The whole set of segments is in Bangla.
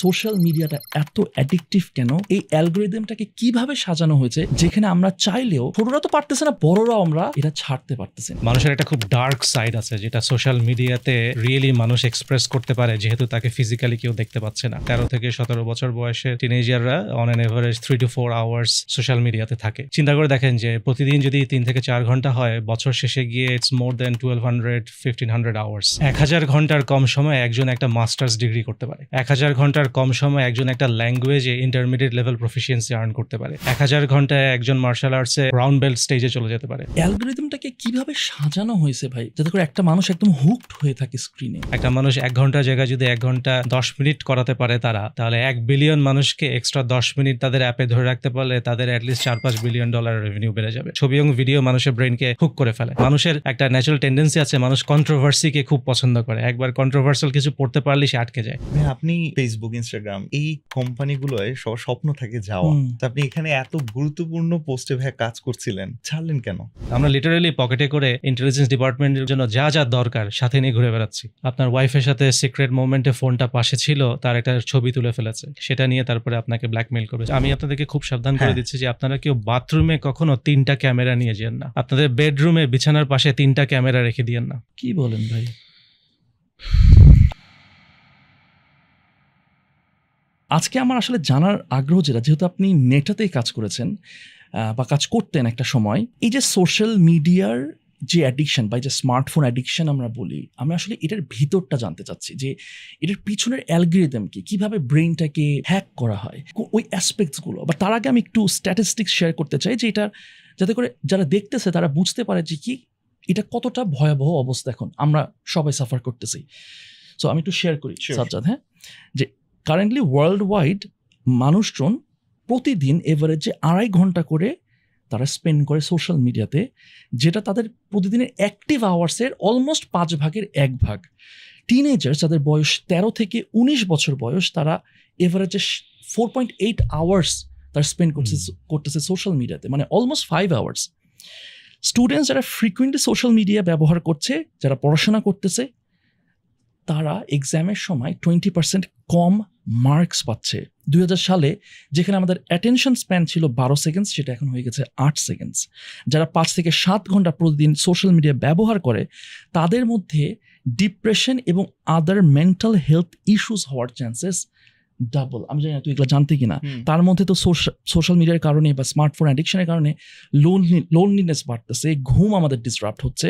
সোশ্যাল মিডিয়াটা এত অ্যাডিকটিভ কেন, এই অ্যালগোরিদমটাকে কিভাবে সাজানো হয়েছে যেখানে আমরা চাইলেও ছোটরা তো পারতেছে না, বড়রাও আমরা এটা ছাড়তে পারতেছি না। মানুষের একটা খুব ডার্ক সাইড আছে যেটা সোশ্যাল মিডিয়াতে রিয়েলি মানুষ এক্সপ্রেস করতে পারে, যেহেতু তাকে ফিজিক্যালি কেউ দেখতে পাচ্ছে না। 13 থেকে 17 বছর বয়সের টিনেজাররা on an average 3 to 4 hours social মিডিয়াতে থাকে। চিন্তা করে দেখেন যে প্রতিদিন যদি 3 থেকে 4 ঘন্টা হয়, বছর শেষে গিয়ে ইটস মোর দেন 1200-1500 আওয়ার্স। 1000 ঘন্টার কম সময় একজন একটা মাস্টার্স ডিগ্রি করতে পারে। 1000 ঘন্টার কম সময় একজন একটা ল্যাঙ্গুয়েজে ইন্টারমিডিয়েট লেভেল প্রফিসিয়েন্সি আর্ন করতে পারে। 1000 ঘন্টায় একজন মার্শাল আর্টসে ব্রাউন বেল্ট স্টেজে চলে যেতে পারে। অ্যালগোরিদমটাকে কিভাবে সাজানো হয়েছে ভাই, যাতে করে একটা মানুষ একদম হুকড হয়ে থাকে স্ক্রিনে। একটা মানুষ 1 ঘন্টার জায়গায় যদি 1 ঘন্টা 10 মিনিট করাতে পারে তাহলে 1 বিলিয়ন মানুষকে এক্সট্রা 10 মিনিট তাদের অ্যাপে ধরে রাখতে পারলে তাদের অ্যাটলিস্ট $4-5 বিলিয়ন রেভিনিউ বেড়ে যাবে। ছবি এবং ভিডিও মানুষের ব্রেনকে হুক করে ফেলে। মানুষের একটা ন্যাচারাল টেন্ডেন্সি আছে, মানুষ কন্ট্রোভার্সিকে খুব পছন্দ করে। একবার কন্ট্রোভার্সাল কিছু পড়তে পারলে সে আটকে যায়। আপনি ফেসবুক, ইনস্টাগ্রাম এই কোম্পানিগুলোয় সবার স্বপ্ন থাকে যাওয়া, তো আপনি এখানে এত গুরুত্বপূর্ণ পোস্টে ভাই কাজ করছিলেন, ছাড়লেন কেন? আমরা লিটারালি পকেটে করে ইন্টেলিজেন্স ডিপার্টমেন্টের জন্য যা যা দরকার সাথে নিয়ে ঘুরে বেড়াচ্ছি। আপনার ওয়াইফের সাথে সিক্রেট মোমেন্টে ফোনটা পাশে ছিল, তার একটা ছবি তুলে ফেলেছে, সেটা নিয়ে তারপরে আপনাকে ব্ল্যাকমেইল করবে। আমি আপনাদেরকে খুব সাবধান করে দিচ্ছি যে আপনারা কেউ বাথরুমে কখনো 3টা ক্যামেরা নিয়ে যান না। আপনাদের বেডরুমে বিছানার পাশে 3টা ক্যামেরা রেখে দিয়েন না। কি বলেন ভাই? আজকে আমার আসলে জানার আগ্রহ যেহেতু আপনি মেটাতেই কাজ করেছেন বা কাজ করতেন একটা সময়, এই যে সোশ্যাল মিডিয়ার যে অ্যাডিকশন বা যে স্মার্টফোন অ্যাডিকশন আমরা বলি, আমরা আসলে এটার ভিতরটা জানতে চাচ্ছি যে এটার পিছনের অ্যালগরিদম কি, কিভাবে ব্রেইনটাকে হ্যাক করা হয়, ওই অ্যাসপেক্টসগুলো। বা তার আগে আমি একটু স্ট্যাটিস্টিক্স শেয়ার করতে চাই যে এটা যাতে করে যারা দেখতেছে তারা বুঝতে পারে যে কি এটা কতটা ভয়াবহ অবস্থা এখন আমরা সবাই সাফার করতেছি। সো আমি একটু শেয়ার করি সাজ্জাদ। হ্যাঁ, যে কারেন্টলি ওয়ার্ল্ড ওয়াইড মানুষজন প্রতিদিন এভারেজে 2.5 ঘন্টা করে তারা স্পেন্ড করে সোশ্যাল মিডিয়াতে, যেটা তাদের প্রতিদিনের অ্যাক্টিভ আওয়ার্সের অলমোস্ট 5 ভাগের 1 ভাগ। টিনেজার্স যাদের বয়স 13 থেকে 19 বছর বয়স, তারা এভারেজে 4.8 আওয়ার্স তারা স্পেন্ড করতেছে সোশ্যাল মিডিয়াতে, মানে অলমোস্ট 5 আওয়ার্স। স্টুডেন্টস যারা ফ্রিকুয়েন্টলি সোশ্যাল মিডিয়া ব্যবহার করছে, যারা পড়াশোনা করতেছে, তারা এক্সামের সময় 20% কম মার্কস পাচ্ছে। 2000 সালে যেখানে আমাদের অ্যাটেনশন স্প্যান ছিল 12 সেকেন্ডস, সেটা এখন হয়ে গেছে 8 সেকেন্ডস। যারা 5 থেকে 7 ঘন্টা প্রতিদিন সোশ্যাল মিডিয়া ব্যবহার করে, তাদের মধ্যে ডিপ্রেশন এবং আদার মেন্টাল হেলথ ইস্যুস হওয়ার চান্সেস ডাবল। আমি জানি না তুই এগুলো জানতে কিনা। তার মধ্যে তো সোশ্যাল মিডিয়ার কারণে বা স্মার্টফোন অ্যাডিকশনের কারণে লোনলিনেস বাড়তেছে, ঘুম আমাদের ডিসরাপ্ট হচ্ছে।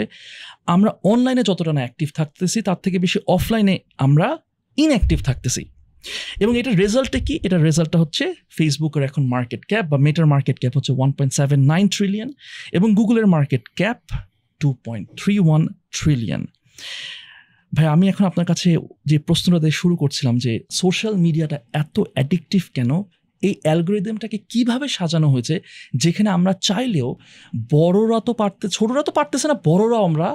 আমরা অনলাইনে যতটা না অ্যাক্টিভ থাকতেছি, তার থেকে বেশি অফলাইনে আমরা ইনঅ্যাক্টিভ থাকতেছি। এবং এটার রেজাল্টে কি? এটার রেজাল্টটা হচ্ছে ফেসবুকের এখন মার্কেট ক্যাপ বা মেটার মার্কেট ক্যাপ হচ্ছে 1.79 ট্রিলিয়ন এবং গুগলের মার্কেট ক্যাপ 2.31 ট্রিলিয়ন। ভাই, আমি এখন আপনার কাছে যে প্রশ্নটা দিয়ে শুরু করছিলাম যে সোশ্যাল মিডিয়াটা এত অ্যাডিকটিভ কেন, এই অ্যালগোরিদমটাকে কিভাবে সাজানো হয়েছে যেখানে আমরা চাইলেও ছোটরা তো পারতেছে না, বড়রাও আমরা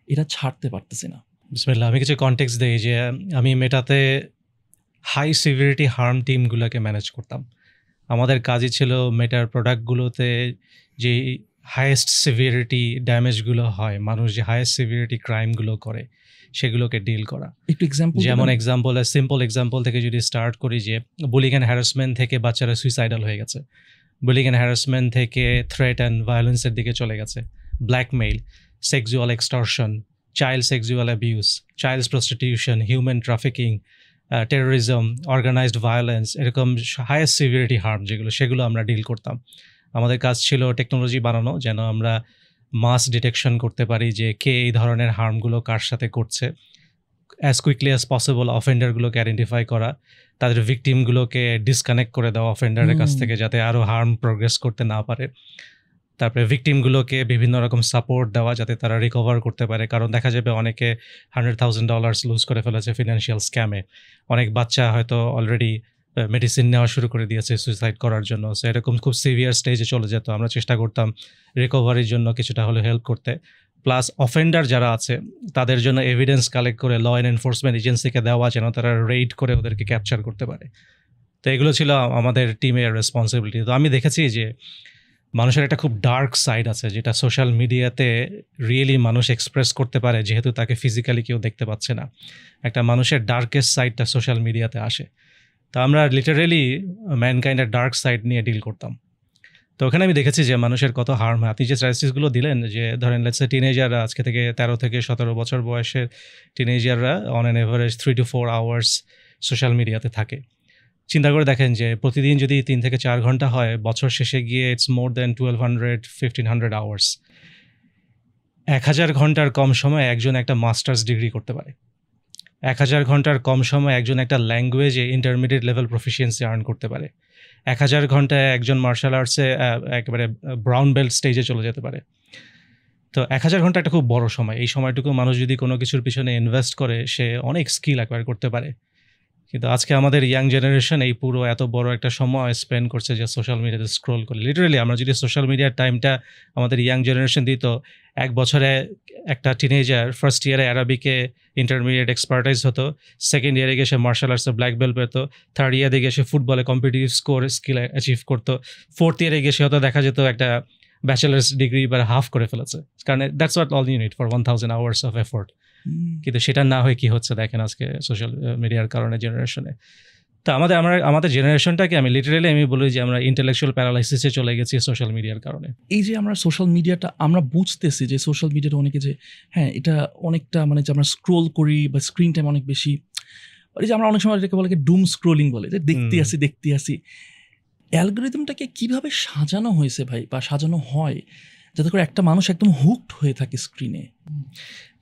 এটা ছাড়তে পারতেছি না। বিসমিল্লাহ, আমি কিছু কনটেক্সট দিই যে আমি মেটাতে হাই সিভিরিটি হার্ম টিমগুলোকে ম্যানেজ করতাম। আমাদের কাজই ছিল মেটার প্রোডাক্টগুলোতে যে হাইয়েস্ট সিভিরিটি ড্যামেজগুলো হয়, মানুষ যে হাইয়েস্ট সিভিরিটি ক্রাইমগুলো করে, সেগুলোকে ডিল করা। একটু এক্সাম্পল, যেমন সিম্পল এক্সাম্পল থেকে যদি স্টার্ট করি, যে বুলিং অ্যান্ড হ্যারাসমেন্ট থেকে বাচ্চারা সুইসাইডাল হয়ে গেছে, বুলিং অ্যান্ড হ্যারাসমেন্ট থেকে থ্রেট অ্যান্ড ভায়োলেন্সের দিকে চলে গেছে, blackmail, sexual extortion, child sexual abuse, child prostitution, human trafficking, terrorism, organised violence, এরকম হাইয়েস্ট সিভিরিটি হার্ম সেগুলো আমরা ডিল করতাম। আমাদের কাজ ছিল টেকনোলজি বানানো যেন আমরা মাস ডিটেকশন করতে পারি যে কে এই ধরনের হার্মগুলো কার সাথে করছে, অ্যাজ কুইকলি অ্যাজ পসিবল অফেন্ডারগুলোকে আইডেন্টিফাই করা, তাদের ভিকটিমগুলোকে ডিসকানেক্ট করে দেওয়া অফেন্ডারের কাছ থেকে, যাতে আরও হার্ম প্রোগ্রেস করতে না পারে। তারপরে ভিকটিমগুলোকে বিভিন্ন রকম সাপোর্ট দেওয়া যাতে তারা রিকভার করতে পারে, কারণ দেখা যাবে অনেকে $100,000 লুজ করে ফেলেছে ফিনান্সিয়াল স্ক্যামে। অনেক বাচ্চা হয়তো অলরেডি মেডিসিন নেওয়া শুরু করে দিয়েছে সুইসাইড করার জন্য। সো এরকম খুব সিভিয়ার স্টেজে চলে যেত। আমরা চেষ্টা করতাম রিকভারির জন্য কিছুটা হলে হেল্প করতে। প্লাস অফেন্ডার যারা আছে তাদের জন্য এভিডেন্স কালেক্ট করে ল এনফোর্সমেন্ট এজেন্সিকে দেওয়া, যেন তারা রেইড করে ওদেরকে ক্যাপচার করতে পারে। তো এগুলো ছিল আমাদের টিমের রেসপন্সিবিলিটি। তো আমি দেখেছি যে মানুষের একটা খুব ডার্ক সাইড আছে যেটা সোশ্যাল মিডিয়াতে রিয়েলি মানুষ এক্সপ্রেস করতে পারে, যেহেতু তাকে ফিজিক্যালি কেউ দেখতে পাচ্ছে না। একটা মানুষের ডার্কেস্ট সাইডটা সোশ্যাল মিডিয়াতে আসে। তো আমরা লিটারেলি ম্যানকাইন্ডের ডার্ক সাইড নিয়ে ডিল করতাম। তো ওখানে আমি দেখেছি যে মানুষের কত হার্ম হয়। আপনি যে স্ট্যাটিস্টিক্সগুলো দিলেন যে ধরেন লেটস সে টিনেজাররা আজকে থেকে 13 থেকে 17 বছর বয়সের টিনেজাররা on an average 3 to 4 hours social মিডিয়াতে থাকে। চিন্তা করে দেখেন যে প্রতিদিন যদি 3 থেকে 4 ঘন্টা হয়, বছর শেষে গিয়ে ইটস মোর দ্যান 1200-1500 আওয়ার্স। 1000 ঘন্টার কম সময়ে একজন একটা মাস্টার্স ডিগ্রি করতে পারে। 1000 ঘন্টার কম সময়ে একজন একটা ল্যাঙ্গুয়েজে ইন্টারমিডিয়েট লেভেল প্রফিসিয়েন্সি আর্ন করতে পারে। 1000 ঘন্টায় একজন মার্শাল আর্টসে একেবারে ব্রাউন বেল্ট স্টেজে চলে যেতে পারে। তো 1000 ঘন্টা একটা খুব বড় সময়। এই সময়টুকু মানুষ যদি কোনো কিছুর পিছনে ইনভেস্ট করে, সে অনেক স্কিল অ্যাকোয়ার করতে পারে। কিন্তু আজকে আমাদের ইয়াং জেনারেশন এই পুরো এত বড় একটা সময় স্পেন্ড করছে যে সোশ্যাল মিডিয়াতে স্ক্রোল করে। লিটারেলি আমরা যদি সোশ্যাল মিডিয়ার টাইমটা আমাদের ইয়াং জেনারেশন দিত, 1 বছরে একটা টিনেজার ফার্স্ট ইয়ারে অ্যারাবিকে ইন্টারমিডিয়েট এক্সপার্টাইজ হতো, সেকেন্ড ইয়ারে গিয়ে সে মার্শাল আর্টসে ব্ল্যাক বেল্ট পেত, থার্ড ইয়ারে গিয়ে সে ফুটবলে কম্পিটিটিভ স্কোর স্কিল অ্যাচিভ করতো, ফোর্থ ইয়ারে গিয়ে সে হয়তো দেখা যেত একটা ব্যাচেলার্স ডিগ্রি বা হাফ করে ফেলেছে। কারণ that's what all you need for 1000 hours of effort. কিন্তু সেটা না হয়ে কি হচ্ছে দেখেন আজকে সোশ্যাল মিডিয়ার কারণে জেনারেশনে। তো আমাদের জেনারেশনটাকে আমি বলি যে আমরা ইন্টেলেকচুয়াল প্যারালাইসিসে চলে গেছি সোশ্যাল মিডিয়ার কারণে। এই যে আমরা সোশ্যাল মিডিয়াটা আমরা বুঝতেছি যে সোশ্যাল মিডিয়াটা অনেকে যে হ্যাঁ এটা অনেকটা মানে যে আমরা স্ক্রোল করি বা স্ক্রিন টাইম অনেক বেশি, এই যে আমরা অনেক সময় এটাকে বলে ডুম স্ক্রোলিং বলে, যে দেখতে আসি। অ্যালগরিদমটাকে কিভাবে সাজানো হয়েছে ভাই, বা সাজানো হয় যাতে করে একটা মানুষ একদম হুকড হয়ে থাকে স্ক্রিনে?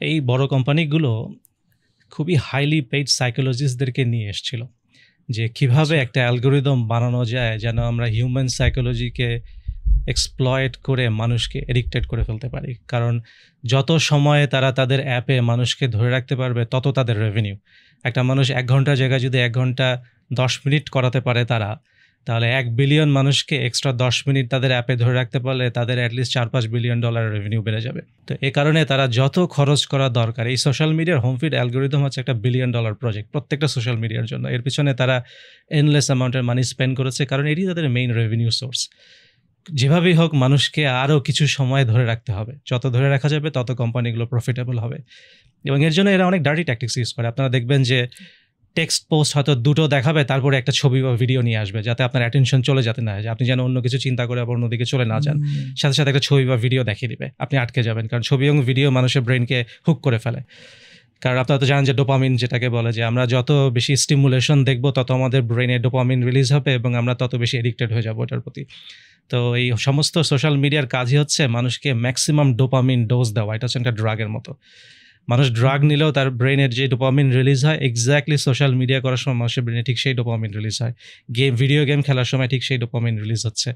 এই বড় কোম্পানিগুলো খুবই হাইলি পেইড সাইকোলজিস্টদেরকে নিয়ে এসেছিল যে কিভাবে একটা অ্যালগরিদম বানানো যায় যেন আমরা হিউম্যান সাইকোলজিকে এক্সপ্লয়েট করে মানুষকে এডিক্টেড করে ফেলতে পারি। কারণ যত সময়ে তারা তাদের অ্যাপে মানুষকে ধরে রাখতে পারবে, তত তাদের রেভিনিউ। একটা মানুষ 1 ঘন্টার জায়গায় যদি 1 ঘন্টা 10 মিনিট করাতে পারে তাহলে 1 বিলিয়ন মানুষকে এক্সট্রা 10 মিনিট তাদের অ্যাপে ধরে রাখতে পারলে তাদের অ্যাটলিস্ট $4-5 বিলিয়ন রেভিনিউ বেড়ে যাবে। তো এই কারণে তারা যত খরচ করা দরকার, এই সোশ্যাল মিডিয়ার হোম ফিড অ্যালগরিদম হচ্ছে একটা $1 বিলিয়ন প্রজেক্ট প্রত্যেকটা সোশ্যাল মিডিয়ার জন্য। এর পিছনে তারা এনলেস অ্যামাউন্টের মানি স্পেন্ড করেছে, কারণ এটি তাদের মেইন রেভিনিউ সোর্স। যেভাবেই হোক মানুষকে আরও কিছু সময় ধরে রাখতে হবে, যত ধরে রাখা যাবে তত কোম্পানিগুলো প্রফিটেবল হবে। এবং এর জন্য এরা অনেক ডার্টি ট্যাকটিক্স ইউজ করে। আপনারা দেখবেন যে টেক্সট পোস্ট হয়তো 2টো দেখাবে, তারপরে একটা ছবি বা ভিডিও নিয়ে আসবে যাতে আপনার অ্যাটেনশন চলে যেতে না হয়, যে আপনি যেন অন্য কিছু চিন্তা করে আবার অন্যদিকে চলে না যান। সাথে সাথে একটা ছবি বা ভিডিও দেখিয়ে দিবে, আপনি আটকে যাবেন, কারণ ছবি এবং ভিডিও মানুষের ব্রেনকে হুক করে ফেলে। কারণ আপনারা তো জানেন যে ডোপামিন যেটাকে বলে, যে আমরা যত বেশি স্টিমুলেশন দেখবো তত আমাদের ব্রেনে ডোপামিন রিলিজ হবে এবং আমরা তত বেশি এডিক্টেড হয়ে যাবো ওটার প্রতি। তো এই সমস্ত সোশ্যাল মিডিয়ার কাজই হচ্ছে মানুষকে ম্যাক্সিমাম ডোপামিন ডোজ দেওয়া। এটা হচ্ছে একটা ড্রাগের মতো। মানুষ ড্রাগ নিলেও তার ব্রেনের যে ডোপামিন রিলিজ হয়, এক্স্যাক্টলি সোশ্যাল মিডিয়া করার সময় মানুষের ব্রেনে ঠিক সেই ডোপামিন রিলিজ হয়। ভিডিও গেম খেলার সময় ঠিক সেই ডোপামিন রিলিজ হচ্ছে।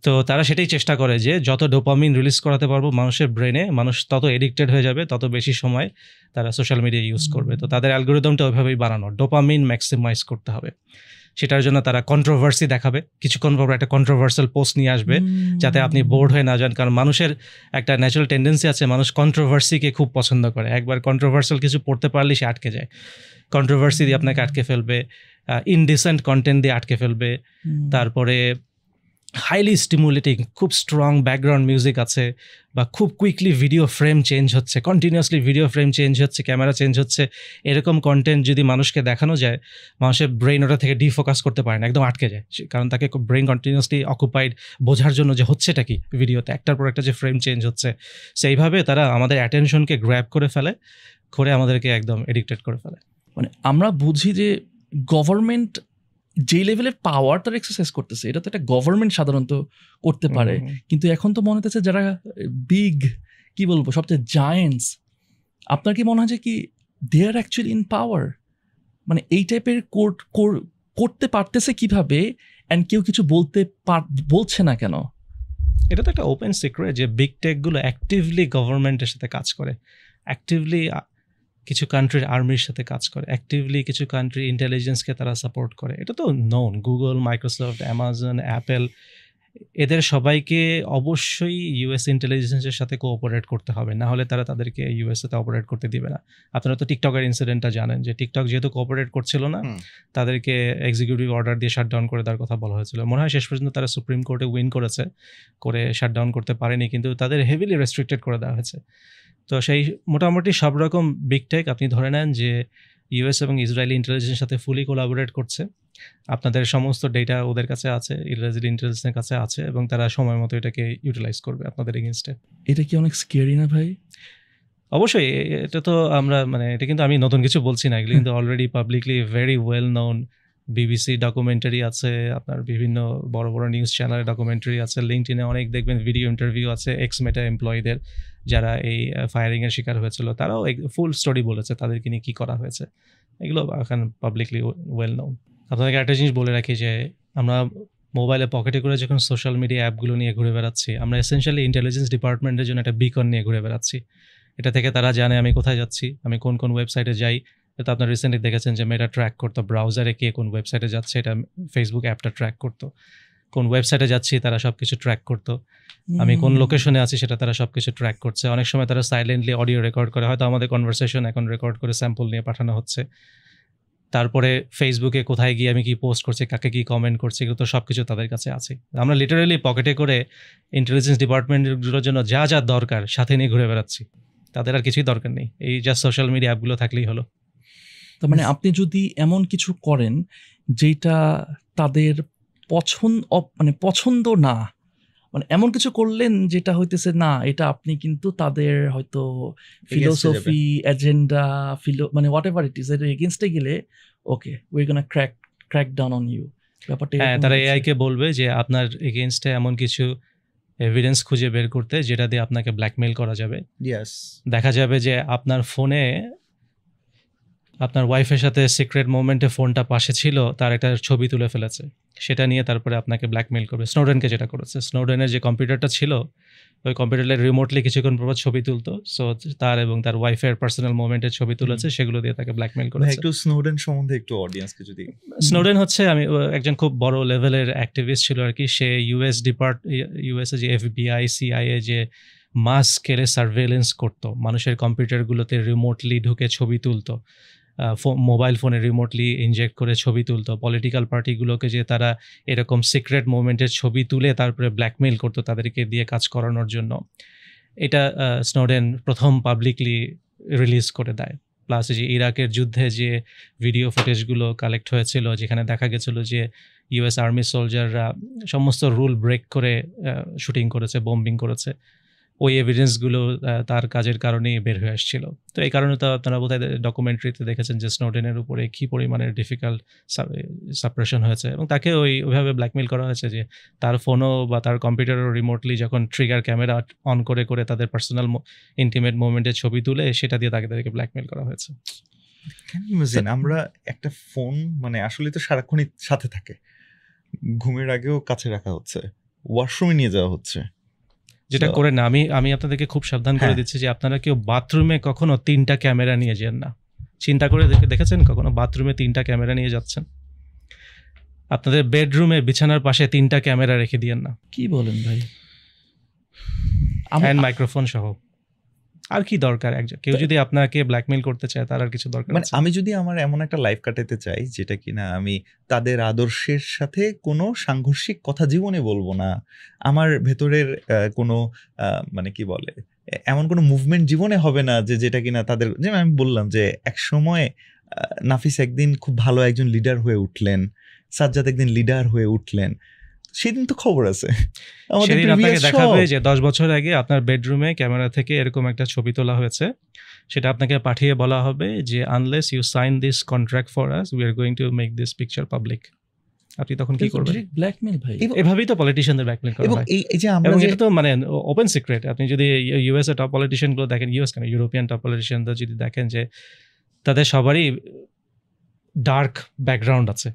তো তারা সেটাই চেষ্টা করে যে যত ডোপামিন রিলিজ করাতে পারবো মানুষের ব্রেনে, মানুষ তত এডিক্টেড হয়ে যাবে, তত বেশি সময় তারা সোশ্যাল মিডিয়া ইউজ করবে। তো তাদের অ্যালগরিদমটা ওইভাবেই বানানো, ডোপামিন ম্যাক্সিমাইজ করতে হবে। সেটার জন্য তারা কন্ট্রোভার্সি দেখাবে, কিছুক্ষণ পর একটা কন্ট্রোভার্সাল পোস্ট নিয়ে আসবে যাতে আপনি বোর্ড হয়ে না যান। কারণ মানুষের একটা ন্যাচারাল টেন্ডেন্সি আছে, মানুষ কন্ট্রোভার্সিকে খুব পছন্দ করে। একবার কন্ট্রোভার্সাল কিছু পড়তে পারলেই সে আটকে যায়। কন্ট্রোভার্সি দিয়ে আপনাকে আটকে ফেলবে, ইনডিসেন্ট কন্টেন্ট দিয়ে আটকে ফেলবে, তারপরে হাইলি স্টিমুলেটিং খুব স্ট্রং ব্যাকগ্রাউন্ড মিউজিক আছে, বা খুব কুইকলি ভিডিও ফ্রেম চেঞ্জ হচ্ছে, কন্টিনিউয়াসলি ভিডিও ফ্রেম চেঞ্জ হচ্ছে, ক্যামেরা চেঞ্জ হচ্ছে, এরকম কন্টেন্ট যদি মানুষকে দেখানো যায়, মানুষের ব্রেন ওটা থেকে ডিফোকাস করতে পারে না, একদম আটকে যায়। কারণ তাকে ব্রেন কন্টিনিউয়াসলি অকুপাইড বোঝার জন্য যে হচ্ছেটা কি ভিডিওতে, একটার পর একটা যে ফ্রেম চেঞ্জ হচ্ছে, সেইভাবে তারা আমাদের অ্যাটেনশনকে গ্র্যাব করে ফেলে, করে আমাদেরকে একদম এডিক্টেড করে ফেলে। মানে আমরা বুঝি যে গভর্নমেন্ট যে লেভেলের পাওয়ার তারা এক্সারসাইজ করতেছে, এটা তো একটা গভর্নমেন্ট সাধারণত করতে পারে, কিন্তু এখন তো মনে হচ্ছে যারা বিগ কি বলবো সবচেয়ে জায়েন্টস, আপনার কি মনে হয় যে কি দে আর অ্যাকচুয়ালি ইন পাওয়ার? মানে এই টাইপের করতে পারতেছে কিভাবে, অ্যান্ড কেউ কিছু বলছে না কেন? এটা তো একটা ওপেন সিক্রেট যে বিগ টেকগুলো অ্যাক্টিভলি গভর্নমেন্টের সাথে কাজ করে, অ্যাক্টিভলি কিছু কান্ট্রির আর্মির সাথে কাজ করে, অ্যাক্টিভলি কিছু কান্ট্রি ইন্টেলিজেন্সকে তারা সাপোর্ট করে। এটা তো known. Google, Microsoft, Amazon, Apple, এদের সবাইকে অবশ্যই ইউএস ইন্টেলিজেন্সের সাথে কোঅপারেট করতে হবে, না হলে তারা তাদেরকে ইউএসএতে অপারেট করতে দিবে না। আপনারা তো টিকটকের ইনসিডেন্টটা জানেন, যে টিকটক যেহেতু কোঅপারেট করছিল না, তাদেরকে এক্সিকিউটিভ অর্ডার দিয়ে শাটডাউন করে দেওয়ার কথা বলা হয়েছিল। মনে হয় শেষ পর্যন্ত তারা সুপ্রিম কোর্টে উইন করেছে, করে শাটডাউন করতে পারেনি, কিন্তু তাদের হেভিলি রেস্ট্রিক্টেড করে দেওয়া হয়েছে। তো সেই মোটামুটি সব রকম বিগ টেক আপনি ধরে নেন যে ইউএস এবং ইসরায়েলি ইন্টেলিজেন্সের সাথে ফুলি কোলাবোরেট করছে। আপনাদের সমস্ত ডেটা ওদের কাছে আছে, ইসরায়েলি ইন্টেলিজেন্সের কাছে আছে, এবং তারা সময় মতো এটাকে ইউটিলাইজ করবে আপনাদের এগেনস্টে। এটা কি অনেক স্কেরি না ভাই? অবশ্যই, এটা তো আমরা মানে এটা কিন্তু আমি নতুন কিছু বলছি না, এগুলো কিন্তু already publicly very well known. BBC documentary আছে, আপনার বিভিন্ন বড় বড় নিউজ চ্যানেলে ডকুমেন্টারি আছে, লিঙ্কডইনে অনেক দেখবেন ভিডিও ইন্টারভিউ আছে এক্স মেটা এমপ্লয়ীদের যারা এই ফায়ারিংয়ের শিকার হয়েছিল, তারাও ফুল স্টোরি বলেছে তাদেরকে নিয়ে কী করা হয়েছে। এগুলো এখন পাবলিকলি ওয়েল নোন। আপনাদেরকে একটা জিনিস বলে রাখি যে আমরা মোবাইলে পকেটে করে যখন সোশ্যাল মিডিয়া অ্যাপগুলো নিয়ে ঘুরে বেড়াচ্ছি, আমরা এসেনশিয়ালি ইন্টেলিজেন্স ডিপার্টমেন্টের জন্য একটা বিকন নিয়ে ঘুরে বেড়াচ্ছি। এটা থেকে তারা জানে আমি কোথায় যাচ্ছি, আমি কোন কোন ওয়েবসাইটে যাই। তো আপনার রিসেন্টলি দেখেছেন যে মেটা ট্র্যাক করতো ব্রাউজারে কে কোন ওয়েবসাইটে যাচ্ছে, এটা ফেসবুক অ্যাপটা ট্র্যাক করতো। কোন ওয়েবসাইটে যাচ্ছি তারা সব কিছু ট্র্যাক করতো, আমি কোন লোকেশনে আছি সেটা তারা সব কিছু ট্র্যাক করছে। অনেক সময় তারা সাইলেন্টলি অডিও রেকর্ড করে, হয়তো আমাদের কনভারসেশন এখন রেকর্ড করে স্যাম্পল নিয়ে পাঠানো হচ্ছে। তারপরে ফেসবুকে কোথায় গিয়ে আমি কি পোস্ট করছি, কাকে কি কমেন্ট করছি, এগুলো তো সব কিছু তাদের কাছে আছে। আমরা লিটারালি পকেটে করে ইন্টেলিজেন্স ডিপার্টমেন্টগুলোর জন্য যা যা দরকার সাথে নিয়ে ঘুরে বেড়াচ্ছি, তাদের আর কিছুই দরকার নেই, এই জাস্ট সোশ্যাল মিডিয়া অ্যাপগুলো থাকলেই হলো। তার মানে আপনি যদি এমন কিছু করেন যেটা তাদের পছন্দ না, মানে এমন কিছু করলেন যেটা হইতেছে না, এটা আপনি কিন্তু তাদের হয়তো ফিলোসফি, এজেন্ডা, মানে হোয়াট এভার ইট ইজ, এর এগেইনস্টে গেলে okay we gonna crack down on you ব্যাপারটা। হ্যাঁ, তারা এআইকে বলবে যে আপনার এগেইনস্টে এমন কিছু এভিডেন্স খুঁজে বের করতে যেটা দিয়ে আপনাকে ব্ল্যাকমেইল করা যাবে। দেখা যাবে যে আপনার ফোনে আপনার ওয়াইফের সাথে সিক্রেট মোমেন্টে ফোনটা পাশে ছিল, তার একটা ছবি তুলে ফেলেছে, সেটা নিয়ে তারপরে আপনাকে ব্ল্যাকমেইল করবে। স্নোডেনকে যেটা করেছে, স্নোডেনের যে কম্পিউটারটা ছিল ওই কম্পিউটারে রিমোটলি কিছুক্ষণ পর ছবি তুলতো, সো তার এবং তার ওয়াইফের পার্সোনাল মোমেন্টের ছবি তুলেছে, সেগুলো দিয়ে তাকে ব্ল্যাকমেইল করেছে। একটু স্নোডেন সম্বন্ধে একটু অডিয়েন্সকে যদি। স্নোডেন হচ্ছে একজন খুব বড় লেভেলের অ্যাক্টিভিস্ট ছিল আর কি। সে ইউএসএ যে এফবিআই, সিআইএ যে মাস স্কেলে সার্ভেলেন্স করতো, মানুষের কম্পিউটারগুলোতে রিমোটলি ঢুকে ছবি তুলতো, মোবাইল ফোনে রিমোটলি ইনজেক্ট করে ছবি তুলতো, পলিটিক্যাল পার্টিগুলোকে যে তারা এরকম সিক্রেট মোমেন্টের ছবি তুলে তারপরে ব্ল্যাকমেইল করতো তাদেরকে দিয়ে কাজ করানোর জন্য। এটা স্নোডেন প্রথম পাবলিকলি রিলিজ করে দেয়। প্লাস যে ইরাকের যুদ্ধে যে ভিডিও ফুটেজগুলো কালেক্ট হয়েছিল, যেখানে দেখা গেছিলো যে ইউএস আর্মি সোলজাররা সমস্ত রুল ব্রেক করে শুটিং করেছে, বম্বিং করেছে, ওই এভিডেন্সগুলো তার কাজের কারণেই বের হয়ে আসছিল। তো এই কারণে তো আপনারা বোধহয় ডকুমেন্টারিতে দেখেছেন যে স্নোডেনের উপরে কী পরিমাণের ডিফিকাল্ট সাপ্রেশন হয়েছে, এবং তাকে ওইভাবে ব্ল্যাকমেইল করা হয়েছে যে তার ফোনও বা তার কম্পিউটারও রিমোটলি যখন ট্রিগার ক্যামেরা অন করে করে তাদের পার্সোনাল ইন্টিমেট মোমেন্টের ছবি তুলে সেটা দিয়ে তাদেরকে ব্ল্যাকমেইল করা হয়েছে। আমরা একটা ফোন মানে আসলে তো সারাক্ষণই সাথে থাকে, ঘুমের আগেও কাছে রাখা হচ্ছে, ওয়াশরুমে নিয়ে যাওয়া হচ্ছে, যেটা করে না। আমি আপনাদেরকে খুব সাবধান করে দিচ্ছি যে আপনারা কেউ বাথরুমে কখনো 3টা ক্যামেরা নিয়ে যান না। চিন্তা করে দেখেছেন কখনো বাথরুমে 3টা ক্যামেরা নিয়ে যাচ্ছেন? আপনাদের বেডরুমে বিছানার পাশে 3টা ক্যামেরা রেখে দিয়েন না। কি বলেন ভাই? হ্যান্ড মাইক্রোফোন সহ। আর কি দরকার? কেউ যদি আপনাকে ব্ল্যাকমেইল করতে চায় তার আর কিছু দরকার মানে আমি যদি আমার এমন একটা লাইফ কাটাতে চাই যেটা কিনা আমি তাদের আদর্শের সাথে কোনো সাংঘর্ষিক কথা জীবনে বলবো না, আমার ভেতরের কোনো মানে কি বলে এমন কোনো মুভমেন্ট জীবনে হবে না যেটা কিনা তাদের, যেমন আমি বললাম যে এক সময় নাফিস একদিন খুব ভালো একজন লিডার হয়ে উঠলেন, সাজ্জাদ একদিন লিডার হয়ে উঠলেন, সেদিন তো খবর আছে। সেদিন আপনাকে দেখাবে যে 10 বছর আগে আপনার বেডরুমে ক্যামেরা থেকে এরকম একটা ছবি তোলা হয়েছে, সেটা আপনাকে পাঠিয়ে বলা হবে যে unless you sign this contract for us we are going to make this picture public. আপনি তখন কি করবেন? ব্ল্যাকমেইল ভাই। এভাবেই তো পলিটিশিয়ানদের ব্ল্যাকমেইল করা হয়, এবং এটা তো মানে ওপেন সিক্রেট। আপনি যদি ইউএস এর টপ পলিটিশিয়ানগুলো দেখেন, ইউএস কেন ইউরোপিয়ান টপ পলিটিশিয়ানদের যদি দেখেন যে তাদের সবারই ডার্ক ব্যাকগ্রাউন্ড আছে,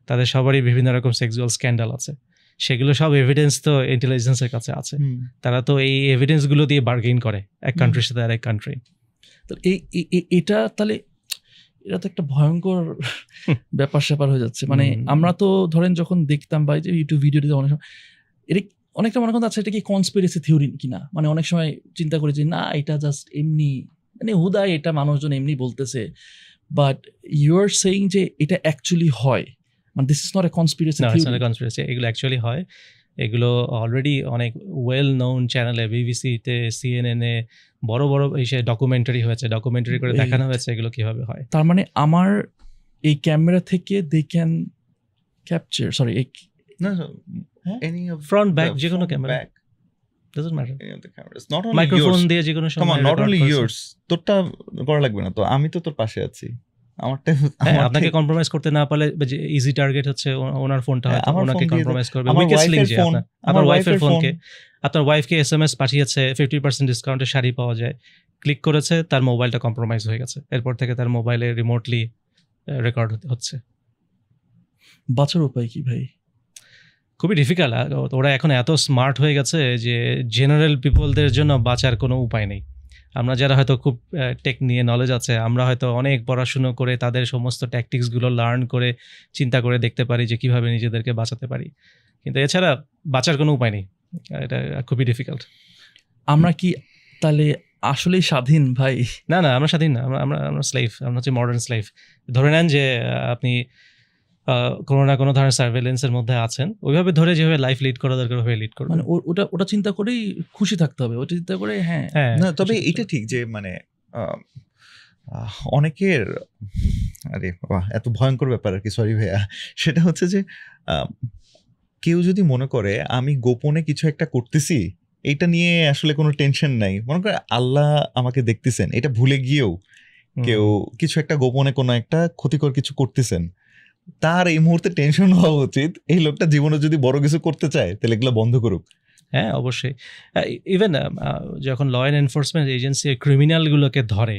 তাদের সবারই বিভিন্ন রকম সেক্সুয়াল স্ক্যান্ডাল আছে, সেগুলো সব এভিডেন্স তো ইন্টেলিজেন্সের কাছে আছে। তারা তো এই এভিডেন্সগুলো দিয়ে বার্গেইন করে এক কান্ট্রির সাথে আরেক কান্ট্রি। এটা তাহলে এটা তো একটা ভয়ঙ্কর ব্যাপার স্যাপার হয়ে যাচ্ছে। মানে আমরা তো ধরেন যখন দেখতাম বা ইউটিউব ভিডিও দিতে অনেক সময় এটা অনেকটা মনে করতাম আচ্ছা এটা কি কনস্পিরেসি থিওরি কিনা, মানে অনেক সময় চিন্তা করি যে না এটা জাস্ট এমনি মানে হুদায় এটা মানুষজন এমনি বলতেছে, বাট ইউ আর সেইং যে এটা অ্যাকচুয়ালি হয়, মানে this is not a conspiracy theory. Conspiracy, এগুলো অ্যাকচুয়ালি হয়, এগুলো অলরেডি অনেক ওয়েল নোন চ্যানেলে, বিবিসিতে, সিএনএনে বড় বড় এসে ডকুমেন্টারি হয়েছে, ডকুমেন্টারি করে Wait. দেখানো হয়েছে এগুলো কিভাবে হয়। তার মানে আমার এই ক্যামেরা থেকে they can capture, sorry, No, any of Front, back, the যে কোনো front, camera, back, doesn't matter, any of the cameras. Not only microphone yours. দিয়ে যে কোনো Come সময় on, not record only করেছে। yours. তোরটা করা লাগবে না তো, আমি তো তোর পাশে আছি। আমারটা হ্যাঁ, আপনাকে কম্প্রোমাইজ করতে না পারলে যে ইজি টার্গেট হচ্ছে ওনার ফোনটা, হ্যাঁ, হয়তো আমার ওনাকে ফোন দিয়ে কম্প্রোমাইজ করবে। আমার উইকেস্ট লিংক ওয়াইফের যে ফোন, আপনার ওয়াইফের ফোন। ফোনকে, আপনার ওয়াইফকে এসএমএস পাঠিয়েছে 50% ডিসকাউন্টে শাড়ি পাওয়া যায়, ক্লিক করেছে, তার মোবাইলটা কম্প্রোমাইজ হয়ে গেছে, এরপর থেকে তার মোবাইলে রিমোটলি রেকর্ড হচ্ছে। বাঁচার উপায় কি ভাই? খুবই ডিফিকাল্ট। ওরা এখন এত স্মার্ট হয়ে গেছে যে জেনারেল পিপলদের জন্য বাঁচার কোনো উপায় নেই। আমরা যারা হয়তো খুব টেক নিয়ে নলেজ আছে, আমরা হয়তো অনেক পড়াশুনো করে তাদের সমস্ত ট্যাকটিক্সগুলো লার্ন করে চিন্তা করে দেখতে পারি যে কিভাবে নিজেদেরকে বাঁচাতে পারি, কিন্তু এছাড়া বাঁচার কোনো উপায় নেই। এটা খুবই ডিফিকাল্ট। আমরা কি তাহলে আসলেই স্বাধীন ভাই? না, আমরা স্বাধীন না, আমরা স্লেভ, আমরা হচ্ছে মডার্ন স্লেভ। ধরে নেন যে আপনি কোনো না কোনো ধরনের সার্ভেলেন্সের মধ্যে আছেন, ওইভাবে ধরে যেভাবে লাইফ লিড করা দরকার ওইভাবে লিড করবেন। মানে ওটা চিন্তা করেই খুশি থাকতে হবে, ওটা চিন্তা করে। হ্যাঁ, না, তবে এটা ঠিক যে মানে অনেকের, আরে বাহ, এত ভয়ঙ্কর ব্যাপার আর কি, সরি ভাইয়া, সেটা হচ্ছে যে কেউ যদি মনে করে আমি গোপনে কিছু একটা করতেছি, এটা নিয়ে আসলে কোনো টেনশন নাই, মনে করে আল্লাহ আমাকে দেখতেছেন, এটা ভুলে গিয়েও কেউ কিছু একটা গোপনে কোনো একটা ক্ষতিকর কিছু করতেছেন, তার এই মুহূর্তে টেনশন হওয়া উচিত এই লোকটা জীবনে যদি বড় কিছু করতে চায় তাহলে এগুলো বন্ধ করুক। হ্যাঁ, অবশ্যই। ইভেন যখন ল অ্যান্ড এনফোর্সমেন্ট এজেন্সি ক্রিমিনালগুলোকে ধরে,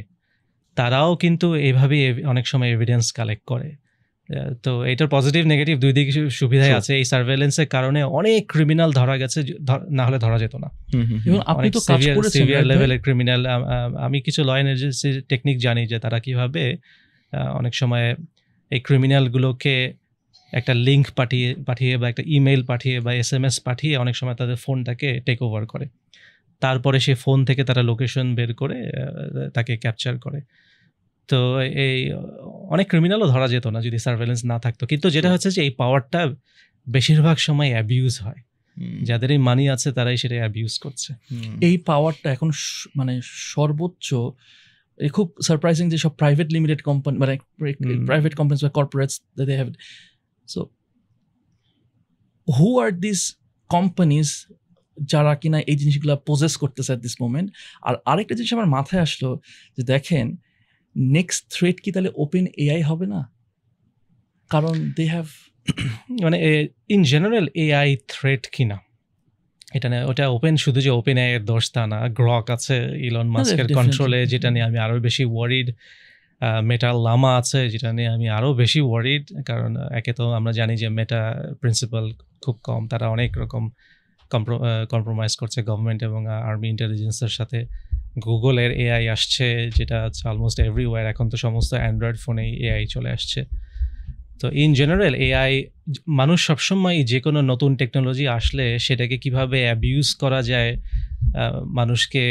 তারাও কিন্তু এইভাবেই অনেক সময় এভিডেন্স কালেক্ট করে। তো এটার পজিটিভ নেগেটিভ দুই দিকে সুবিধাই আছে। এই সার্ভেলেন্সের কারণে অনেক ক্রিমিনাল ধরা গেছে, না হলে ধরা যেত না। এবং আপনি তো কাজ করেছেন সিভিয়ার লেভেলের ক্রিমিনাল। আমি কিছু ল অ্যান্ড এজেন্সির টেকনিক জানি যে তারা কিভাবে অনেক সময় এই ক্রিমিনালগুলোকে একটা লিঙ্ক পাঠিয়ে বা একটা ইমেল পাঠিয়ে বা এসএমএস পাঠিয়ে অনেক সময় তাদের ফোনটাকে টেক ওভার করে, তারপরে সেই ফোন থেকে তারা লোকেশন বের করে তাকে ক্যাপচার করে। তো এই অনেক ক্রিমিনালও ধরা যেত না যদি সার্ভেলেন্স না থাকতো। কিন্তু যেটা হচ্ছে যে এই পাওয়ারটা বেশিরভাগ সময় অ্যাবিউজ হয়, যাদের এই মানি আছে তারাই সেটা অ্যাবিউজ করছে। এই পাওয়ারটা এখন মানে সর্বোচ্চ, খুব সারপ্রাইজিং যে সব প্রাইভেট লিমিটেড কোম্পানি, মানে প্রাইভেট কোম্পানিজ বা corporates, they have. So who are this companies যারা কিনা এই জিনিসগুলো পজেস করতেছে অ্যাট দিস মোমেন্ট? আর আরেকটা জিনিস আমার মাথায় আসলো যে দেখেন, নেক্সট থ্রেট কি তাহলে ওপেন এআই হবে না? কারণ দে হ্যাভ, মানে ইন জেনারেল এআই থ্রেট কিনা এটা না, ওটা ওপেন, শুধু যে ওপেন এআই এর দোষ তা না। গ্রক আছে ইলন মাস্কের কন্ট্রোলে, যেটা নিয়ে আমি আরো বেশি ওয়ারিড। মেটা লামা আছে, যেটা নিয়ে আমি আরো বেশি ওয়ারিড। কারণ একে তো আমরা জানি যে মেটা প্রিন্সিপাল খুব কম, তারা অনেক রকম কম্প্রোমাইজ করছে গভর্নমেন্ট এবং আর্মি ইন্টেলিজেন্সের সাথে। গুগলের এআই আসছে, যেটা হচ্ছে অলমোস্ট এভরিওয়্যার। এখন তো সমস্ত অ্যান্ড্রয়েড ফোনেই এআই চলে আসছে। তো ইন জেনারেল এআই, মানুষ সবসময় যে কোনো নতুন টেকনোলজি আসলে সেটাকে কিভাবে অ্যাবিউজ করা যায় মানুষকে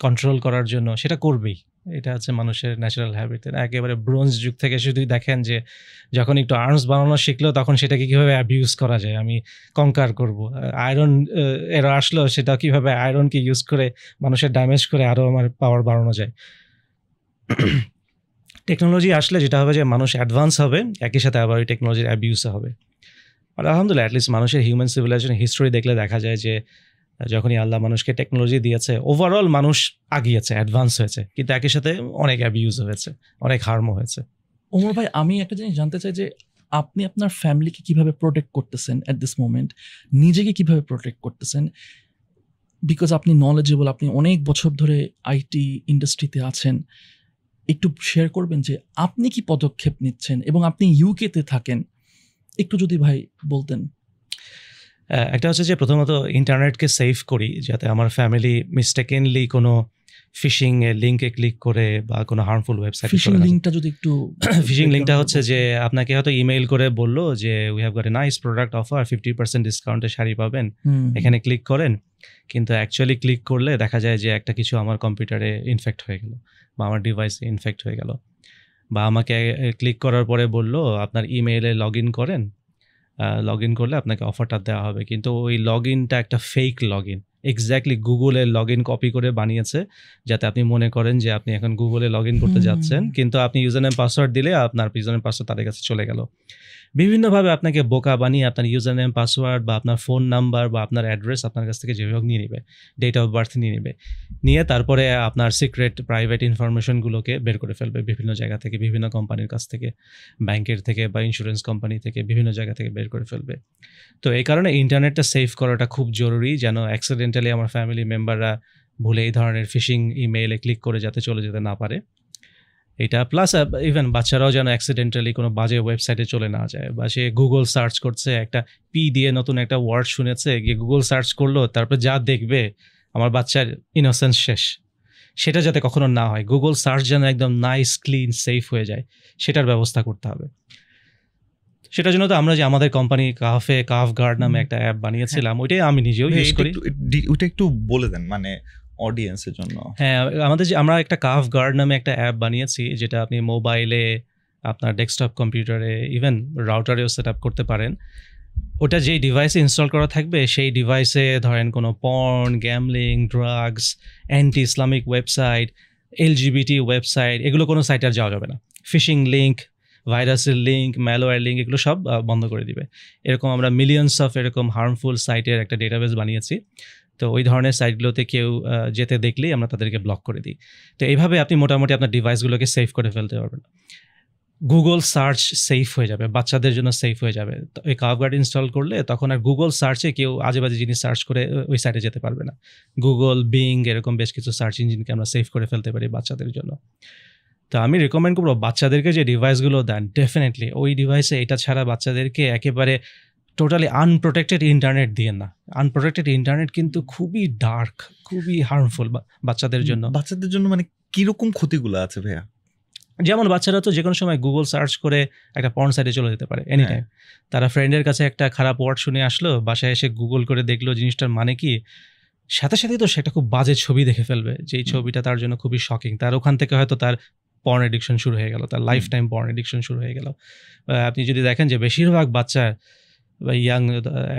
কন্ট্রোল করার জন্য, সেটা করবেই। এটা হচ্ছে মানুষের ন্যাচারাল হ্যাবিট। একেবারে ব্রোঞ্জ যুগ থেকে শুধু দেখেন যে যখন একটু আর্মস বানানো শিখলো, তখন সেটাকে কিভাবে অ্যাবিউজ করা যায়, আমি কনকার করব। আয়রন এরা আসলো, সেটা কিভাবে আয়রনকে ইউজ করে মানুষের ড্যামেজ করে আরও আমার পাওয়ার বাড়ানো যায়। টেকনোলজি আসলে যেটা হবে যে মানুষ অ্যাডভান্স হবে, একই সাথে আবার ওই টেকনোলজির অ্যাবিউসও হবে। আর আলহামদুলিল্লাহ অ্যাটলিস্ট মানুষের হিউম্যান সিভিলাইজেশন হিস্ট্রি দেখলে দেখা যায় যে যখনই আল্লাহ মানুষকে টেকনোলজি দিয়েছে, ওভারঅল মানুষ আগিয়েছে, অ্যাডভান্স হয়েছে, কিন্তু একই সাথে অনেক অ্যাবিউজ হয়েছে, অনেক হার্মও হয়েছে। ওমর ভাই, আমি একটা জিনিস জানতে চাই যে আপনি আপনার ফ্যামিলিকে কিভাবে প্রোটেক্ট করতেছেন অ্যাট দিস মোমেন্ট, নিজেকে কিভাবে প্রোটেক্ট করতেছেন? বিকজ আপনি নলেজেবল, আপনি অনেক বছর ধরে আইটি ইন্ডাস্ট্রিতে আছেন। একটু শেয়ার করবেন যে আপনি কি পদক্ষেপ নিচ্ছেন, এবং আপনি ইউকেতে থাকেন, একটু যদি ভাই বলতেন। একটা হচ্ছে যে প্রথমত ইন্টারনেটকে সেভ করি, যাতে আমার ফ্যামিলি মিস্টেকেনলি কোনো ফিশিং এর লিঙ্কে ক্লিক করে বা কোনো হার্মফুল ওয়েবসাইট। ফিশিং লিঙ্কটা যদি একটু, ফিশিং লিঙ্কটা হচ্ছে যে আপনাকে হয়তো ইমেইল করে বললো যে we have got a nice product offer, 50% ডিসকাউন্টে শাড়ি পাবেন, এখানে ক্লিক করেন। কিন্তু অ্যাকচুয়ালি ক্লিক করলে দেখা যায় যে একটা কিছু আমার কম্পিউটারে ইনফেক্ট হয়ে গেল বা আমার ডিভাইসে ইনফেক্ট হয়ে গেল। বা আমাকে ক্লিক করার পরে বললো আপনার ইমেইলে লগ ইন করেন, লগ ইন করলে আপনাকে অফারটা দেওয়া হবে, কিন্তু ওই লগ ইনটা একটা ফেক লগ ইন, এক্স্যাক্টলি গুগলের লগ ইন কপি করে বানিয়েছে যাতে আপনি মনে করেন যে আপনি এখন গুগলে লগ ইন করতে যাচ্ছেন, কিন্তু আপনি ইউজার নেম পাসওয়ার্ড দিলে আপনার ইউজার নেম পাসওয়ার্ড তাদের কাছে চলে গেল। বিভিন্নভাবে আপনাকে বোকা বানিয়ে আপনার ইউজার নেম পাসওয়ার্ড বা আপনার ফোন নাম্বার বা আপনার অ্যাড্রেস আপনার কাছ থেকে যেভাবে নিয়ে নেবে, ডেট অফ বার্থ নিয়ে নেবে, নিয়ে তারপরে আপনার সিক্রেট প্রাইভেট ইনফরমেশনগুলোকে বের করে ফেলবে বিভিন্ন জায়গা থেকে, বিভিন্ন কোম্পানির কাছ থেকে, ব্যাংকের থেকে বা ইন্স্যুরেন্স কোম্পানি থেকে, বিভিন্ন জায়গা থেকে বের করে ফেলবে। তো এই কারণে ইন্টারনেটটা সেভ করাটা খুব জরুরি, যেন অ্যাক্সিডেন্টালি আমার ফ্যামিলি মেম্বাররা ভুলে এই ধরনের ফিশিং ইমেইলে ক্লিক করে যাতে চলে যেতে না পারে। এটা প্লাস ইভেন বাচ্চারাও যেন অ্যাক্সিডেন্টালি কোনো বাজে ওয়েবসাইটে চলে না যায়, বা সে গুগল সার্চ করছে, একটা পি দিয়ে নতুন একটা ওয়ার্ড শুনেছে, গিয়ে গুগল সার্চ করলো, তারপর যা দেখবে আমার বাচ্চার ইনোসেন্স শেষ। সেটা যাতে কখনো না হয়, গুগল সার্চ যেন একদম নাইস ক্লিন সেফ হয়ে যায়, সেটার ব্যবস্থা করতে হবে। সেটার জন্য তো আমরা যে আমাদের কোম্পানি কাফ গার্ড নামে একটা অ্যাপ বানিয়েছিলাম, ওইটাই আমি নিজেও ইউজ করি। ওটা একটু বলে দেন মানে অডিয়েন্সের জন্য। হ্যাঁ, আমরা একটা কাফ গার্ড নামে একটা অ্যাপ বানিয়েছি, যেটা আপনি মোবাইলে, আপনার ডেস্কটপ কম্পিউটারে, ইভেন রাউটারেও সেট আপ করতে পারেন। ওটা যেই ডিভাইসে ইনস্টল করা থাকবে সেই ডিভাইসে ধরেন কোনো porn, gambling, drugs, anti Islamic website, LGBT website, এগুলো কোনো সাইটে আর যাওয়া যাবে না। ফিশিং লিঙ্ক, ভাইরাসের লিঙ্ক, ম্যালওয়্যার লিঙ্ক, এগুলো সব বন্ধ করে দিবে। এরকম আমরা মিলিয়নস অফ এরকম হার্মফুল সাইটের একটা ডেটাবেস বানিয়েছি। তো ওই ধরনের সাইটগুলোতে কেউ যেতে দেখলেই আমরা তাদেরকে ব্লক করে দিই। তো এইভাবে আপনি মোটামুটি আপনার ডিভাইসগুলোকে সেভ করে ফেলতে পারবেন। গুগল সার্চ সেফ হয়ে যাবে, বাচ্চাদের জন্য সেফ হয়ে যাবে। তো এই কাফ গার্ড ইনস্টল করলে তখন আর গুগল সার্চে কেউ আজে বাজে জিনিস সার্চ করে ওই সাইটে যেতে পারবে না। গুগল, বিং, এরকম বেশ কিছু সার্চ ইঞ্জিনকে আমরা সেভ করে ফেলতে পারি বাচ্চাদের জন্য। তো আমি রেকমেন্ড করবো বাচ্চাদেরকে যে ডিভাইসগুলো দেন, ডেফিনেটলি ওই ডিভাইসে এটা ছাড়া বাচ্চাদেরকে একেবারে টোটালি আনপ্রোটেক্টেড ইন্টারনেট দিয়ে না। আনপ্রোটেক্টেড ইন্টারনেট কিন্তু খুবই ডার্ক, খুবই হার্মফুল বাচ্চাদের জন্য। বাচ্চাদের জন্য মানে কিরকম ক্ষতিগুলো আছে ভাইয়া? যেমন বাচ্চারা তো যে কোনো সময় গুগল সার্চ করে একটা পর্ন সাইটে চলে যেতে পারে এনি টাইম। তারা ফ্রেন্ডের কাছে একটা খারাপ ওয়ার্ড শুনে আসলো, বাসায় এসে গুগল করে দেখলো জিনিসটার মানে কি, সাথে সাথেই তো সেটা খুব বাজে ছবি দেখে ফেলবে, যেই ছবিটা তার জন্য খুবই শকিং। তার ওখান থেকে হয়তো তার পর্ন এডিকশন শুরু হয়ে গেল, তার লাইফ টাইম পর্ন এডিকশন শুরু হয়ে গেল। আপনি যদি দেখেন যে বেশিরভাগ বাচ্চা বা ইয়াং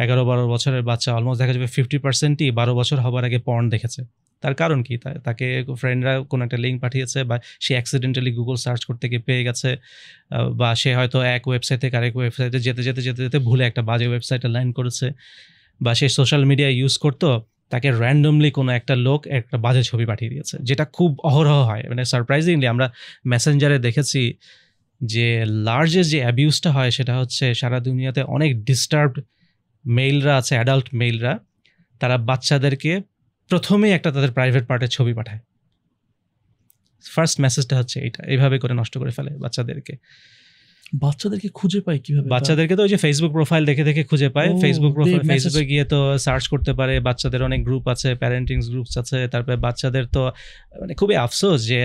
11-12 বছরের বাচ্চা, অলমোস্ট দেখা যাবে 50%ই 12 বছর হবার আগে পর্ন দেখেছে। তার কারণ কি? তাকে ফ্রেন্ডরা কোনো একটা লিঙ্ক পাঠিয়েছে, বা সে অ্যাক্সিডেন্টালি গুগল সার্চ করতে গিয়ে পেয়ে গেছে, বা সে হয়তো এক ওয়েবসাইট থেকে আরেক ওয়েবসাইটে যেতে যেতে যেতে যেতে ভুলে একটা বাজে ওয়েবসাইটে ল্যান্ড করেছে, বা সে সোশ্যাল মিডিয়া ইউজ করতো, তাকে র্যান্ডমলি কোনো একটা লোক একটা বাজে ছবি পাঠিয়ে দিয়েছে, যেটা খুব অহরহ হয়। মানে সারপ্রাইজিংলি আমরা মেসেঞ্জারে দেখেছি যে লার্জেস্ট যে অ্যাবিউজটা হয় সেটা হচ্ছে সারা দুনিয়াতে অনেক ডিস্টার্বড মেইলরা আছে, অ্যাডাল্ট মেইলরা, তারা বাচ্চাদেরকে প্রথমেই একটা তাদের প্রাইভেট পার্টের ছবি পাঠায়। ফার্স্ট মেসেজটা হচ্ছে এইটা, এইভাবে করে নষ্ট করে ফেলে বাচ্চাদেরকে। বাচ্চাদেরকে খুঁজে পায় কিভাবে? বাচ্চাদেরকে তো ওই যে ফেসবুক প্রোফাইল দেখে দেখে খুঁজে পায়। ফেসবুক প্রোফাইল, ফেসবুকে গিয়ে তো সার্চ করতে পারে, বাচ্চাদের অনেক গ্রুপ আছে, প্যারেন্টিং গ্রুপস আছে। তারপরে বাচ্চাদের তো মানে খুবই আফসোস যে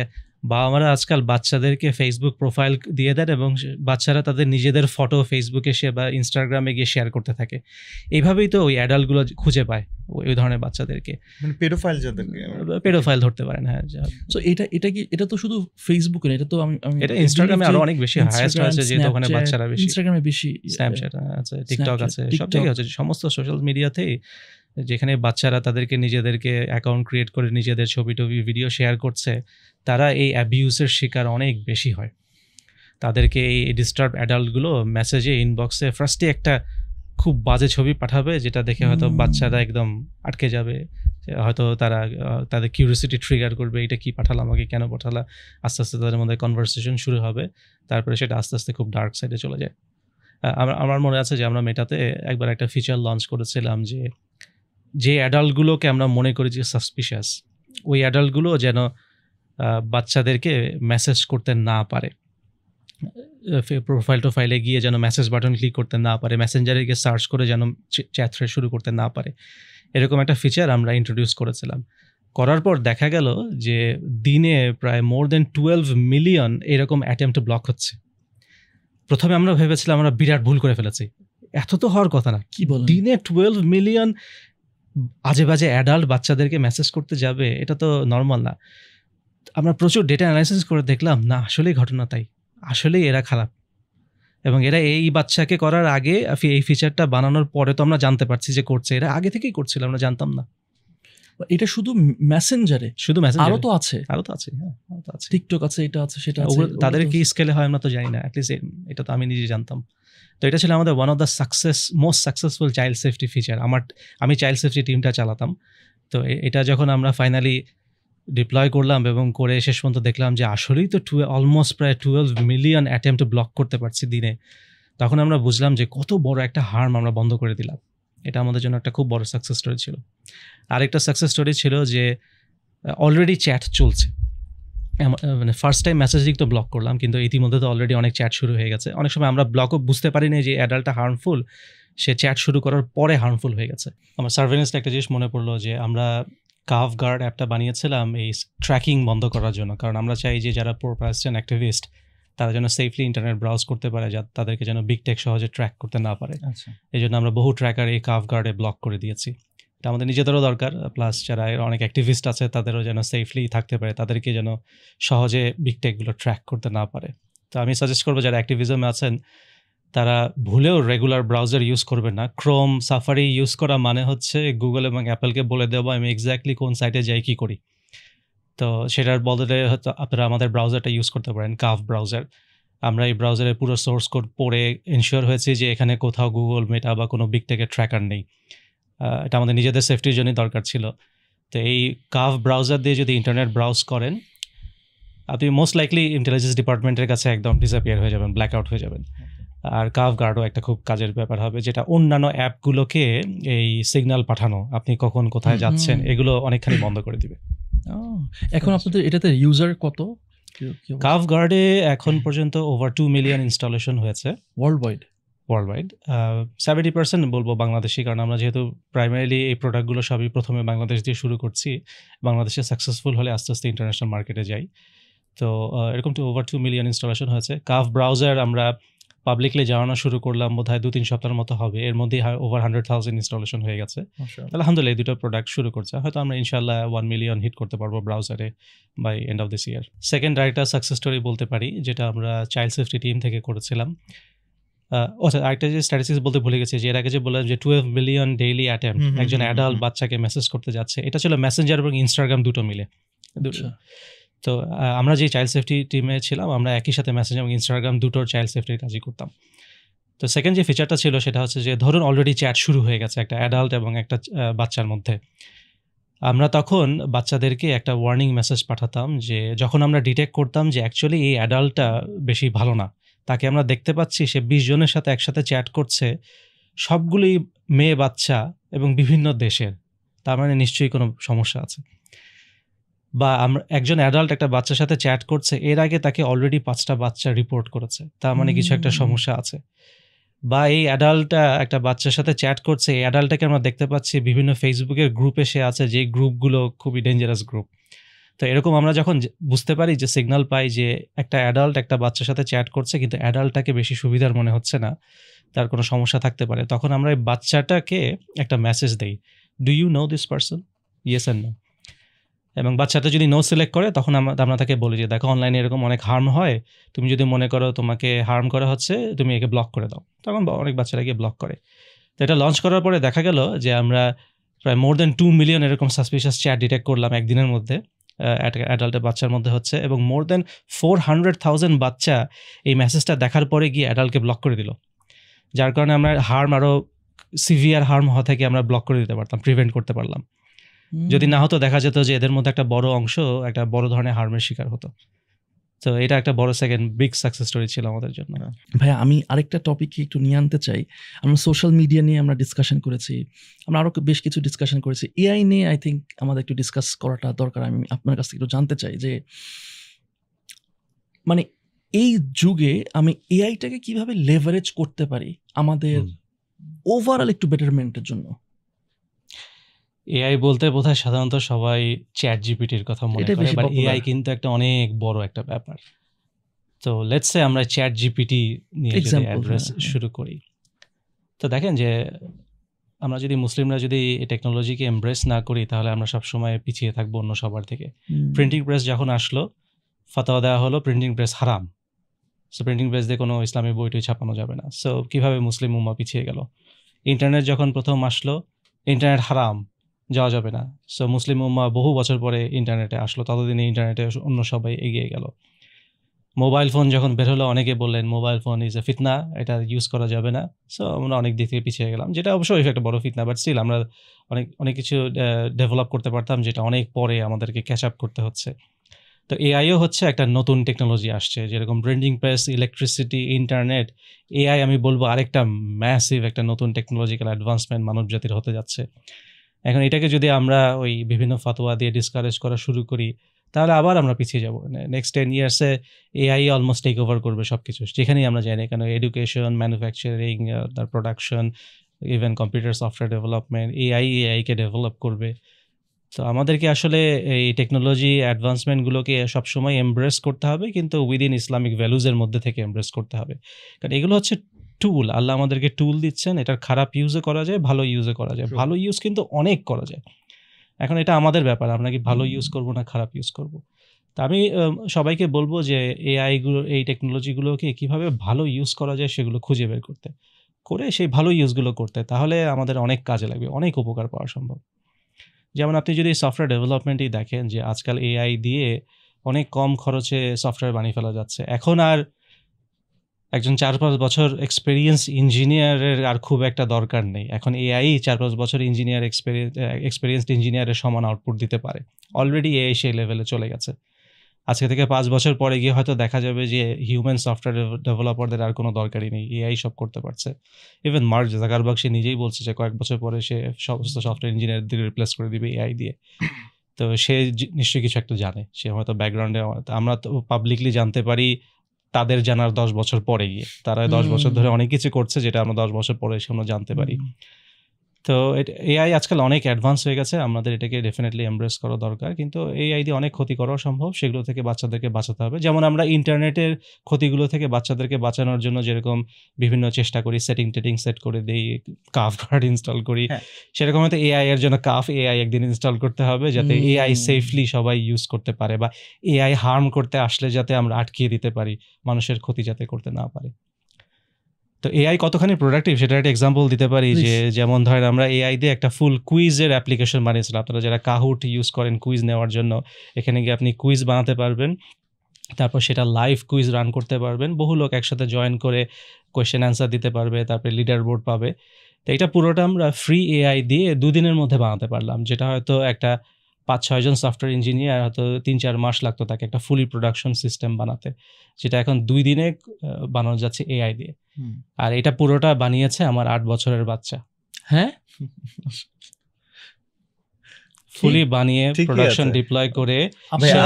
বাবা মারা আজকাল বাচ্চাদেরকে ফেসবুক প্রোফাইল দিয়ে দেন এবং বাচ্চারা তাদের নিজেদের ফটো ফেসবুকে বা ইনস্টাগ্রামে গিয়ে শেয়ার করতে থাকে। এইভাবেই তো ওই অ্যাডাল্টগুলো খুঁজে পায় ওই ধরনের বাচ্চাদেরকে, মানে পেডোফাইল যাদেরকে পেডোফাইল ধরতে পারেন। হ্যাঁ, সো এটা কি, এটা তো শুধু ফেসবুকে না, এটা তো আমি এটা ইনস্টাগ্রামে আরো অনেক বেশি হাইয়েস্ট আছে, যেহেতু ওখানে বাচ্চারা বেশি। ইনস্টাগ্রামে বেশি, স্ন্যাপচ্যাট আছে, টিকটক আছে, সব জায়গায় আছে, সমস্ত সোশ্যাল মিডিয়াতেই, যেখানে বাচ্চারা তাদেরকে নিজেদেরকে অ্যাকাউন্ট ক্রিয়েট করে নিজেদের ছবি টবি ভিডিও শেয়ার করছে, তারা এই অ্যাবিউসের শিকার অনেক বেশি হয়। তাদেরকে এই ডিস্টার্ব অ্যাডাল্টগুলো মেসেজে, ইনবক্সে ফার্স্টে একটা খুব বাজে ছবি পাঠাবে, যেটা দেখে হয়তো বাচ্চারা একদম আটকে যাবে, হয়তো তারা তাদের কিউরিওসিটি ট্রিগার করবে, এটা কি পাঠালাম, আমাকে কেন পাঠালা। আস্তে আস্তে তাদের মধ্যে কনভারসেশন শুরু হবে, তারপরে সেটা আস্তে আস্তে খুব ডার্ক সাইডে চলে যায়। আমার মনে আছে যে আমরা মেটাতে একবার একটা ফিচার লঞ্চ করেছিলাম যে অ্যাডাল্টগুলোকে আমরা মনে করি যে সাসপিশিয়াস, ওই অ্যাডাল্টগুলো যেন বাচ্চাদেরকে মেসেজ করতে না পারে, প্রোফাইলে গিয়ে যেন মেসেজ বাটন ক্লিক করতে না পারে, মেসেঞ্জারে গিয়ে সার্চ করে যেন চ্যাট থ্রেড শুরু করতে না পারে, এরকম একটা ফিচার আমরা ইন্ট্রোডিউস করেছিলাম। করার পর দেখা গেল যে দিনে প্রায় মোর দেন 12 মিলিয়ন এরকম অ্যাটেম্পট ব্লক হচ্ছে। প্রথমে আমরা ভেবেছিলাম আমরা বিরাট ভুল করে ফেলেছি, এত তো হওয়ার কথা না। কি বলেন? দিনে 12 মিলিয়ন আজে বাজে অ্যাডাল্ট বাচ্চাদেরকে মেসেজ করতে যাবে, এটা তো নর্মাল না। আমরা প্রচুর ডেটা অ্যানালাইসিস করে দেখলাম না, আসলেই ঘটনা তাই, আসলেই এরা খারাপ। এবং এরা এই বাচ্চাকে করার আগে এই ফিচারটা বানানোর পরে তো আমরা জানতে পারছি যে করছে, এরা আগে থেকেই করছিল, আমরা জানতাম না। এটা শুধু মেসেঞ্জারে, শুধু মেসেজ আরো তো আছে, আরো তো আছে, হ্যাঁ আরো তো আছে, টিকটক আছে, এটা আছে, সেটা আছে, ওগুলো তাদের কি স্কেলে হয় আমরা তো জানি না, অ্যাটলিস্ট এটা তো আমি নিজে জানতাম। তো এটা ছিল আমাদের one of the most successful child safety feature. আমি চাইল্ড সেফটি টিমটা চালাতাম। তো এটা যখন আমরা ফাইনালি ডিপ্লয় করলাম এবং করে শেষ পর্যন্ত দেখলাম যে আসলেই তো অলমোস্ট প্রায় 12 মিলিয়ন অ্যাটেম্প্ট ব্লক করতে পারছি দিনে, তখন আমরা বুঝলাম যে কত বড় একটা হার্ম আমরা বন্ধ করে দিলাম। এটা আমাদের জন্য একটা খুব বড় সাকসেস স্টোরি ছিল। আরেকটা সাকসেস স্টোরি ছিল যে অলরেডি চ্যাট চলছে, মানে ফার্স্ট টাইম মেসেজিং তো ব্লক করলাম, কিন্তু ইতিমধ্যে তো অলরেডি অনেক চ্যাট শুরু হয়ে গেছে। অনেক সময় আমরা ব্লকও বুঝতে পারি না যে অ্যাডাল্টটা হার্মফুল, সে চ্যাট শুরু করার পরে হার্মফুল হয়ে গেছে। আমার সার্ভেলেন্সটা একটা জিনিস মনে পড়লো যে আমরা কাভ গার্ড অ্যাপটা বানিয়েছিলাম এই ট্র্যাকিং বন্ধ করার জন্য, কারণ আমরা চাই যে যারা প্রো প্যালেস্টাইন অ্যাক্টিভিস্ট তারা যেন সেফলি ইন্টারনেট ব্রাউজ করতে পারে, তাদেরকে যেন বিগ টেক সহজে ট্র্যাক করতে না পারে। এই জন্য আমরা বহু ট্র্যাকার এই কাভ গার্ডে ব্লক করে দিয়েছি। এটা আমাদের নিজেদেরও দরকার, প্লাস যারা অনেক অ্যাক্টিভিস্ট আছে তাদেরও যেন সেফলি থাকতে পারে, তাদেরকে যেন সহজে বিগ টেকগুলো ট্র্যাক করতে না পারে। তো আমি সাজেস্ট করবো যারা অ্যাক্টিভিজমে আছেন তারা ভুলেও রেগুলার ব্রাউজার ইউজ করবেন না। ক্রোম, সাফারি ইউজ করা মানে হচ্ছে গুগল এবং অ্যাপেলকে বলে দেবো আমি এক্স্যাক্টলি কোন সাইটে যাই কী করি। তো সেটার বদলে হয়তো আপনারা আমাদের ব্রাউজারটা ইউজ করতে পারেন, কাভ ব্রাউজার। আমরা এই ব্রাউজারের পুরো সোর্স কোড পড়ে এনশিওর হয়েছে যে এখানে কোথাও গুগল, মেটা বা কোনো বিগ টেকের ট্র্যাকার নেই। এটা আমাদের নিজেদের সেফটির জন্যই দরকার ছিল। তো এই কাভ ব্রাউজার দিয়ে যদি ইন্টারনেট ব্রাউজ করেন আপনি মোস্ট লাইকলি ইন্টেলিজেন্স ডিপার্টমেন্টের কাছে একদম ডিসঅ্যাপিয়ার হয়ে যাবেন, ব্ল্যাক আউট হয়ে যাবেন। আর কাভ গার্ডও একটা খুব কাজের ব্যাপার হবে, যেটা অন্যান্য অ্যাপগুলোকে এই সিগন্যাল পাঠানো আপনি কখন কোথায় যাচ্ছেন এগুলো অনেকখানি বন্ধ করে দিবে। এখন আপনাদের এটাতে ইউজার কত? কাভ গার্ডে এখন পর্যন্ত ওভার 2 মিলিয়ন ইনস্টলেশন হয়েছে ওয়ার্ল্ড ওয়াইড। 70% বলবো বাংলাদেশি, কারণ আমরা যেহেতু প্রাইমারিলি এই প্রোডাক্টগুলো সবই প্রথমে বাংলাদেশ দিয়ে শুরু করছি, বাংলাদেশে সাকসেসফুল হলে আস্তে আস্তে ইন্টারন্যাশনাল মার্কেটে যাই। তো এরকম ওভার 2 মিলিয়ন ইনস্টলেশন হয়েছে। কাভ ব্রাউজার আমরা পাবলিকলি জানানো শুরু করলাম বোধহয় 2-3 সপ্তাহের মতো হবে, এর মধ্যেই ওভার 100,000 ইনস্টলেশন হয়ে গেছে। আলহামদুলিল্লাহ এই দুটো প্রোডাক্ট শুরু করছে, হয়তো আমরা ইনশাল্লাহ 1 মিলিয়ন হিট করতে পারবো ব্রাউজারে by end of this year. Second আরেকটা সাকসেস স্টোরি বলতে পারি, যেটা আমরা চাইল্ড সেফটি টিম থেকে করেছিলাম। আচ্ছা, আরেকটা যে স্ট্যাটিস্টিক্স বলতে ভুলে গেছি, যে এর আগে যে বললাম যে 12 মিলিয়ন ডেইলি অ্যাটেম্প্ট একজন অ্যাডাল্ট বাচ্চাকে মেসেজ করতে যাচ্ছে, এটা ছিল মেসেঞ্জার এবং ইনস্টাগ্রাম দুটো মিলে। তো আমরা যে চাইল্ড সেফটি টিমে ছিলাম আমরা একই সাথে মেসেঞ্জার এবং ইনস্টাগ্রাম দুটোর চাইল্ড সেফটির কাজই করতাম। তো সেকেন্ড যে ফিচারটা ছিল সেটা হচ্ছে যে ধরুন অলরেডি চ্যাট শুরু হয়ে গেছে একটা অ্যাডাল্ট এবং একটা বাচ্চার মধ্যে, আমরা তখন বাচ্চাদেরকে একটা ওয়ার্নিং মেসেজ পাঠাতাম যে যখন আমরা ডিটেক্ট করতাম যে অ্যাকচুয়ালি এই অ্যাডাল্টটা বেশি ভালো না, তাকে আমরা দেখতে পাচ্ছি সে 20 জনের সাথে একসাথে চ্যাট করছে, সবগুলোই মেয়ে বাচ্চা এবং বিভিন্ন দেশের, তার মানে নিশ্চয়ই কোনো সমস্যা আছে। বা আমরা একজন অ্যাডাল্ট একটা বাচ্চার সাথে চ্যাট করছে, এর আগে তাকে অলরেডি 5টা বাচ্চা রিপোর্ট করেছে, তার মানে কিছু একটা সমস্যা আছে। বা এই অ্যাডাল্টটা একটা বাচ্চার সাথে চ্যাট করছে, এই অ্যাডাল্টটাকে আমরা দেখতে পাচ্ছি বিভিন্ন ফেসবুকের গ্রুপে সে আছে, যে গ্রুপগুলো খুবই ডেঞ্জারাস গ্রুপ। তো এরকম আমরা যখন বুঝতে পারি যে সিগন্যাল পাই যে একটা অ্যাডাল্ট একটা বাচ্চার সাথে চ্যাট করছে কিন্তু অ্যাডাল্টটাকে বেশি সুবিধার মনে হচ্ছে না, তার কোনো সমস্যা থাকতে পারে, তখন আমরা এই বাচ্চাটাকে একটা মেসেজ দেই, do you know this person, yes and no. এবং বাচ্চাটা যদি নো সিলেক্ট করে তখন আমরা তাকে বলি যে দেখো অনলাইনে এরকম অনেক হার্ম হয়, তুমি যদি মনে করো তোমাকে হার্ম করা হচ্ছে তুমি একে ব্লক করে দাও, তখন অনেক বাচ্চারা গিয়ে ব্লক করে। তো এটা লঞ্চ করার পরে দেখা গেল যে আমরা প্রায় মোর দেন 2 মিলিয়ন এরকম সাসপিশিয়াস চ্যাট ডিটেক্ট করলাম একদিনের মধ্যে, অ্যাডাল্টের বাচ্চার মধ্যে হচ্ছে, এবং মোর দেন 400,000 বাচ্চা এই মেসেজটা দেখার পরে গিয়ে অ্যাডাল্টকে ব্লক করে দিল, যার কারণে আমরা হার্ম আরও সিভিয়ার হার্ম হওয়া থেকে আমরা ব্লক করে দিতে পারতাম, প্রিভেন্ট করতে পারলাম। যদি না হতো দেখা যেত যে এদের মধ্যে একটা বড় অংশ একটা বড় ধরনের হার্মের শিকার হতো। তো এটা একটা বড় সেকেন্ড বিগ সাকসেস স্টোরি ছিল আমাদের জন্য। ভাইয়া আমি আরেকটা টপিকে একটু নিয়ে আনতে চাই। আমরা সোশ্যাল মিডিয়া নিয়ে আমরা ডিসকাশন করেছি, আমরা আরও বেশ কিছু ডিসকাশন করেছি, এআই নিয়ে আই থিঙ্ক আমাদের একটু ডিসকাস করাটা দরকার। আমি আপনার কাছ থেকে একটু জানতে চাই যে মানে এই যুগে আমি এআইটাকে কিভাবে লেভারেজ করতে পারি আমাদের ওভারঅল একটু বেটারমেন্টের জন্য। এআই বলতে বোধহয় সাধারণত সবাই চ্যাট জিপিটির কথা মনে করে, বাট এআই কিন্তু একটা অনেক বড় একটা ব্যাপার। তো লেটস সে আমরা চ্যাট জিপিটি নিয়ে যদি অ্যাড্রেস শুরু করি, তো দেখেন যে আমরা যদি মুসলিমরা যদি এই টেকনোলজিকে এমব্রেস না করি তাহলে আমরা সবসময় পিছিয়ে থাকবো অন্য সবার থেকে। প্রিন্টিং প্রেস যখন আসলো ফতোয়া দেওয়া হলো প্রিন্টিং প্রেস হারাম, সো প্রিন্টিং প্রেস দিয়ে কোনো ইসলামী বইটই ছাপানো যাবে না। সো কীভাবে মুসলিম উম্মাহ পিছিয়ে গেল? ইন্টারনেট যখন প্রথম আসলো, ইন্টারনেট হারাম, যাওয়া যাবে না। সো মুসলিম উম্মাহ বহু বছর পরে ইন্টারনেটে আসলো, ততদিনে ইন্টারনেটে অন্য সবাই এগিয়ে গেল। মোবাইল ফোন যখন বের হলো, অনেকে বললেন মোবাইল ফোন ইজ এ ফিতনা, এটা ইউজ করা যাবে না। সো আমরা অনেক দিক থেকে পিছিয়ে গেলাম, যেটা অবশ্যই একটা বড় ফিতনা, বাট স্টিল আমরা অনেক কিছু ডেভেলপ করতে পারতাম, যেটা অনেক পরে আমাদেরকে ক্যাচ আপ করতে হচ্ছে। তো এআইও হচ্ছে একটা নতুন টেকনোলজি আসছে, যেরকম printing press, electricity, internet. AI আমি বলবো আরেকটা ম্যাসিভ একটা নতুন টেকনোলজিক্যাল অ্যাডভান্সমেন্ট মানব জাতির হতে যাচ্ছে। এখন এটাকে যদি আমরা ওই বিভিন্ন ফতোয়া দিয়ে ডিসকারেজ করা শুরু করি, তাহলে আবার আমরা পিছিয়ে যাব। নেক্সট 10 ইয়ার্সে এআই অলমোস্ট টেক ওভার করবে সব কিছু, যেখানেই আমরা যাই না কেন, এডুকেশন, ম্যানুফ্যাকচারিং, তার production, even computer software development, এআইকে ডেভেলপ করবে। তো আমাদেরকে আসলে এই টেকনোলজি অ্যাডভান্সমেন্টগুলোকে সবসময় এমব্রেস করতে হবে, কিন্তু উইদিন ইসলামিক ভ্যালুজের মধ্যে থেকে এমব্রেস করতে হবে। কারণ এগুলো হচ্ছে টুল, আল্লাহ আমাদেরকে টুল দিচ্ছেন, এটার খারাপ ইউজে করা যায়, ভালো ইউজে করা যায়। ভালো ইউজ কিন্তু অনেক করা যায়। এখন এটা আমাদের ব্যাপার, আমরা কি ভালো ইউজ করব না খারাপ ইউজ করব। তা আমি সবাইকে বলবো যে এআইগুলো, এই টেকনোলজিগুলোকে কীভাবে ভালো ইউজ করা যায় সেগুলো খুঁজে বের করতে, করে সেই ভালো ইউজগুলো করতে, তাহলে আমাদের অনেক কাজে লাগবে, অনেক উপকার পাওয়া সম্ভব। যেমন আপনি যদি সফটওয়্যার ডেভেলপমেন্টেই দেখেন, যে আজকাল এআই দিয়ে অনেক কম খরচে সফটওয়্যার বানিয়ে ফেলা যাচ্ছে। এখন আর একজন 4-5 বছর এক্সপেরিয়েন্স ইঞ্জিনিয়ারের আর খুব একটা দরকার নেই। এখন এআই 4-5 বছর এক্সপেরিয়েন্সড ইঞ্জিনিয়ারের সমান আউটপুট দিতে পারে। অলরেডি এআই সেই লেভেলে চলে গেছে। আজকে থেকে 5 বছর পরে গিয়ে হয়তো দেখা যাবে যে হিউম্যান সফটওয়্যার ডেভেলপারদের আর কোনো দরকারই নেই, এআই সব করতে পারছে। ইভেন মার্ক জাকারবার্গ সে নিজেই বলছে যে কয়েক বছর পরে সে সমস্ত সফটওয়্যার ইঞ্জিনিয়ারদের রিপ্লেস করে দিবে এআই দিয়ে। তো সে নিশ্চয়ই কিছু একটা জানে, সে হয়তো ব্যাকগ্রাউন্ডে, আমরা তো পাবলিকলি জানতে পারি তাদের জানার 10 বছর পরে গিয়ে। তারা 10 বছর ধরে অনেক কিছু করছে, যেটা আমরা 10 বছর পরে এসে আমরা জানতে পারি। তো এআই আজকাল অনেক অ্যাডভান্স হয়ে গেছে, আমাদের এটাকে ডেফিনেটলি এমব্রেস করা দরকার। কিন্তু এআই দিয়ে অনেক ক্ষতি করাও সম্ভব, সেগুলো থেকে বাচ্চাদেরকে বাঁচাতে হবে। যেমন আমরা ইন্টারনেটের ক্ষতিগুলো থেকে বাচ্চাদেরকে বাঁচানোর জন্য যেরকম বিভিন্ন চেষ্টা করি, সেটিং সেট করে দিই, কাফ গার্ড ইনস্টল করি, সেরকম হয়তো এআই এর জন্য কাফ এআই একদিন ইনস্টল করতে হবে, যাতে এআই সেফলি সবাই ইউজ করতে পারে, বা এআই হার্ম করতে আসলে যাতে আমরা আটকিয়ে দিতে পারি, মানুষের ক্ষতি যাতে করতে না পারে। তো এআই কতখানি প্রোডাক্টিভ সেটার একটা এক্সাম্পল দিতে পারি। যে যেমন ধরেন আমরা এআই দিয়ে একটা ফুল কুইজের অ্যাপ্লিকেশন বানিয়েছিলাম। আপনারা যারা কাহুট ইউজ করেন কুইজ নেওয়ার জন্য, এখানে গিয়ে আপনি কুইজ বানাতে পারবেন, তারপর সেটা লাইভ কুইজ রান করতে পারবেন, বহু লোক একসাথে জয়েন করে কোয়েশ্চেন অ্যান্সার দিতে পারবে, তারপরে লিডার বোর্ড পাবে। তো এটা পুরোটা আমরা ফ্রি এআই দিয়ে 2 দিনের মধ্যে বানাতে পারলাম, যেটা হয়তো একটা 5-6 জন সফটওয়্যার ইঞ্জিনিয়ার হয়তো 3-4 মাস লাগতো তাকে একটা ফুলি প্রোডাকশন সিস্টেম বানাতে, যেটা এখন 2 দিনে বানানো যাচ্ছে এআই দিয়ে। আর এটা পুরোটা বানিয়েছে আমার 8 বছরের বাচ্চা। হ্যাঁ, ফুলি বানিয়ে প্রোডাকশন ডিপ্লয় করে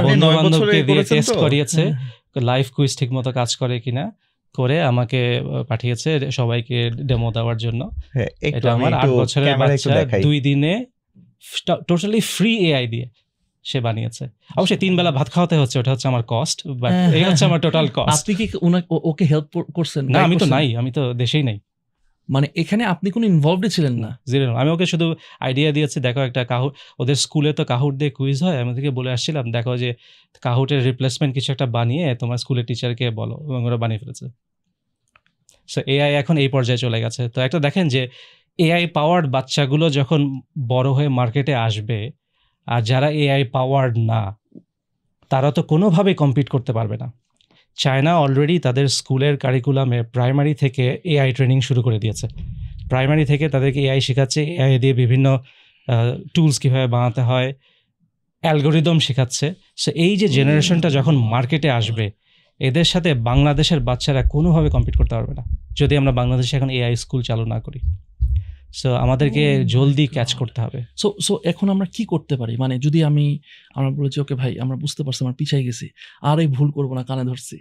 বন্ধু বান্ধবকে দিয়ে টেস্ট করিয়েছে, লাইভ কুইজ ঠিক মতো কাজ করে কিনা করে আমাকে পাঠিয়েছে সবাইকে ডেমো দেওয়ার জন্য। এটা আমার 8 বছরের বাচ্চা 2 দিনে টোটালি ফ্রি এআই দিয়ে সে বানিয়েছে। অবশ্যই 3 বেলা ভাত খাওয়াতে হচ্ছে, ওটা হচ্ছে আমার কস্ট, বাট এই হচ্ছে আমার টোটাল কস্ট। আপনি কি ওকে হেল্প করছেন? না, আমি তো নাই, আমি তো দেশেই নাই। মানে এখানে আপনি কোনো ইনভলভড ছিলেন না? জিরো। আমি ওকে শুধু আইডিয়া দিয়েছি, দেখো একটা কাহুট, ওদের স্কুলে তো কাহুট দিয়ে কুইজ হয়, আমি ওদেরকে বলে আসছিলাম দেখো যে কাহুটের রিপ্লেসমেন্ট কিছু একটা বানিয়ে তোমার স্কুলের টিচারকে বলো, এবং ওরা বানিয়ে ফেলেছে। সো এআই এখন এই পর্যায়ে চলে গেছে। তো একটা দেখেন যে এআই পাওয়ার্ড বাচ্চাগুলো যখন বড় হয়ে মার্কেটে আসবে, আর যারা এআই পাওয়ার্ড না তারা তো কোনোভাবেই কম্পিট করতে পারবে না। চায়না অলরেডি তাদের স্কুলের কারিকুলামে প্রাইমারি থেকে এআই ট্রেনিং শুরু করে দিয়েছে। প্রাইমারি থেকে তাদেরকে এআই শেখাচ্ছে, এআই দিয়ে বিভিন্ন টুলস কীভাবে বানাতে হয়, অ্যালগোরিদম শেখাচ্ছে। সো এই যে জেনারেশনটা যখন মার্কেটে আসবে, এদের সাথে বাংলাদেশের বাচ্চারা কোনোভাবে কম্পিট করতে পারবে না, যদি আমরা বাংলাদেশে এখন এআই স্কুল চালু না করি। সো আমাদেরকে জলদি ক্যাচ করতে হবে। সো এখন আমরা কি করতে পারি? মানে যদি আমরা বলেছি ওকে ভাই আমরা বুঝতে পারছি আমরা পিছাই গেছি, আর এই ভুল করবো না, কানে ধরছি,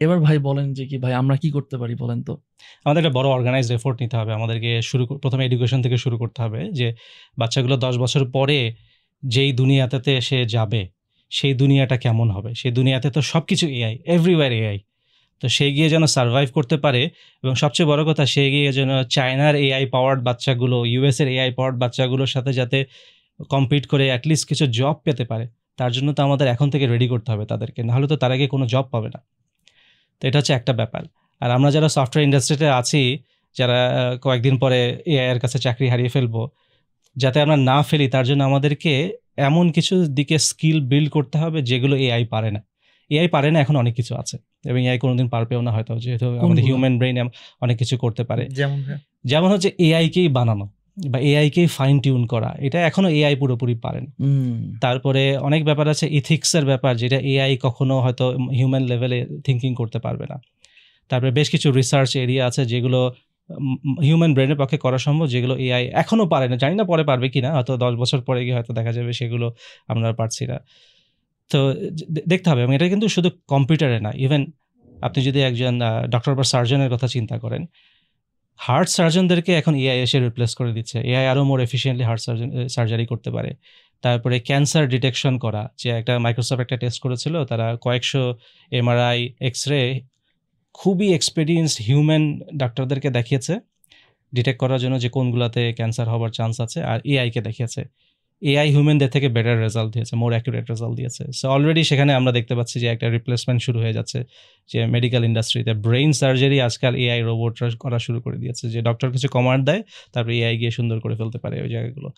এবার ভাই বলেন যে কি ভাই আমরা কি করতে পারি বলেন তো? আমাদের একটা বড় অর্গানাইজড এফোর্ট নিতে হবে। আমাদেরকে প্রথমে এডুকেশন থেকে শুরু করতে হবে, যে বাচ্চাগুলো 10 বছর পরে যেই দুনিয়াতে সে যাবে সেই দুনিয়াটা কেমন হবে। সেই দুনিয়াতে তো সব কিছু এআই, এভরিওয়্যার এআই। তো সে গিয়ে যেন সার্ভাইভ করতে পারে, এবং সবচেয়ে বড় কথা সে গিয়ে যেন চায়নার এআই পাওয়ার্ড বাচ্চাগুলো, ইউএসের এআই পাওয়ার্ড বাচ্চাগুলোর সাথে যাতে কম্পিট করে অ্যাটলিস্ট কিছু জব পেতে পারে। তার জন্য তো আমাদের এখন থেকে রেডি করতে হবে তাদেরকে, নাহলে তো তার আগে কোনো জব পাবে না। তো এটা হচ্ছে একটা ব্যাপার। আর আমরা যারা সফটওয়্যার ইন্ডাস্ট্রিতে আছি, যারা কয়েকদিন পরে এআই এর কাছে চাকরি হারিয়ে ফেলবো, যাতে আমরা না ফেলি তার জন্য আমাদেরকে এমন কিছু দিকে স্কিল বিল্ড করতে হবে যেগুলো এআই পারে না। এআই পারে না এখন অনেক কিছু আছে, এবং এআই কোনোদিন পারবেও না হয়তো, যেহেতু আমাদের হিউম্যান ব্রেইন অনেক কিছু করতে পারে। যেমন হচ্ছে এআইকেই বানানো বা এআইকেই ফাইন টিউন করা, এটা এখনো এআই পুরোপুরি পারে না। তারপরে অনেক ব্যাপার আছে ইথিক্সের ব্যাপার, যেটা এআই কখনো হয়তো হিউম্যান লেভেলে থিঙ্কিং করতে পারবে না। তারপরে বেশ কিছু রিসার্চ এরিয়া আছে যেগুলো হিউম্যান ব্রেনের পক্ষে করা সম্ভব, যেগুলো এআই এখনো পারে না। জানি না পরে পারবে কিনা, হয়তো 10 বছর পরে গিয়ে হয়তো দেখা যাবে সেগুলো আমরা পারছি না। তো দেখতে হবে। এবং এটা কিন্তু শুধু কম্পিউটারে না, ইভেন আপনি যদি একজন ডক্টর বা সার্জনের কথা চিন্তা করেন, হার্ট সার্জনদেরকে এখন এআই এসে রিপ্লেস করে দিচ্ছে। এআই আরও মোর এফিসিয়েন্টলি হার্ট সার্জারি করতে পারে। তারপরে ক্যান্সার ডিটেকশন করা, যে একটা মাইক্রোসফট একটা টেস্ট করেছিল, তারা কয়েকশো এমআরআই এক্সরে খুবই এক্সপেরিয়েন্সড হিউম্যান ডাক্তারদেরকে দেখিয়েছে ডিটেক্ট করার জন্য যে কোনগুলোতে ক্যান্সার হওয়ার চান্স আছে, আর এআইকে দেখিয়েছে। এআই হিউম্যানদের থেকে বেটার রেজাল্ট দিয়েছে, মোর অ্যাকুরেট রেজাল্ট দিয়েছে। সো অলরেডি সেখানে আমরা দেখতে পাচ্ছি যে একটা রিপ্লেসমেন্ট শুরু হয়ে যাচ্ছে, যে মেডিকেল ইন্ডাস্ট্রিতে ব্রেইন সার্জারি আজকাল এআই রোবটরা করা শুরু করে দিয়েছে, যে ডক্টর কিছু কমান্ড দেয়, তারপরে এআই গিয়ে সুন্দর করে ফেলতে পারে ওই জায়গাগুলো।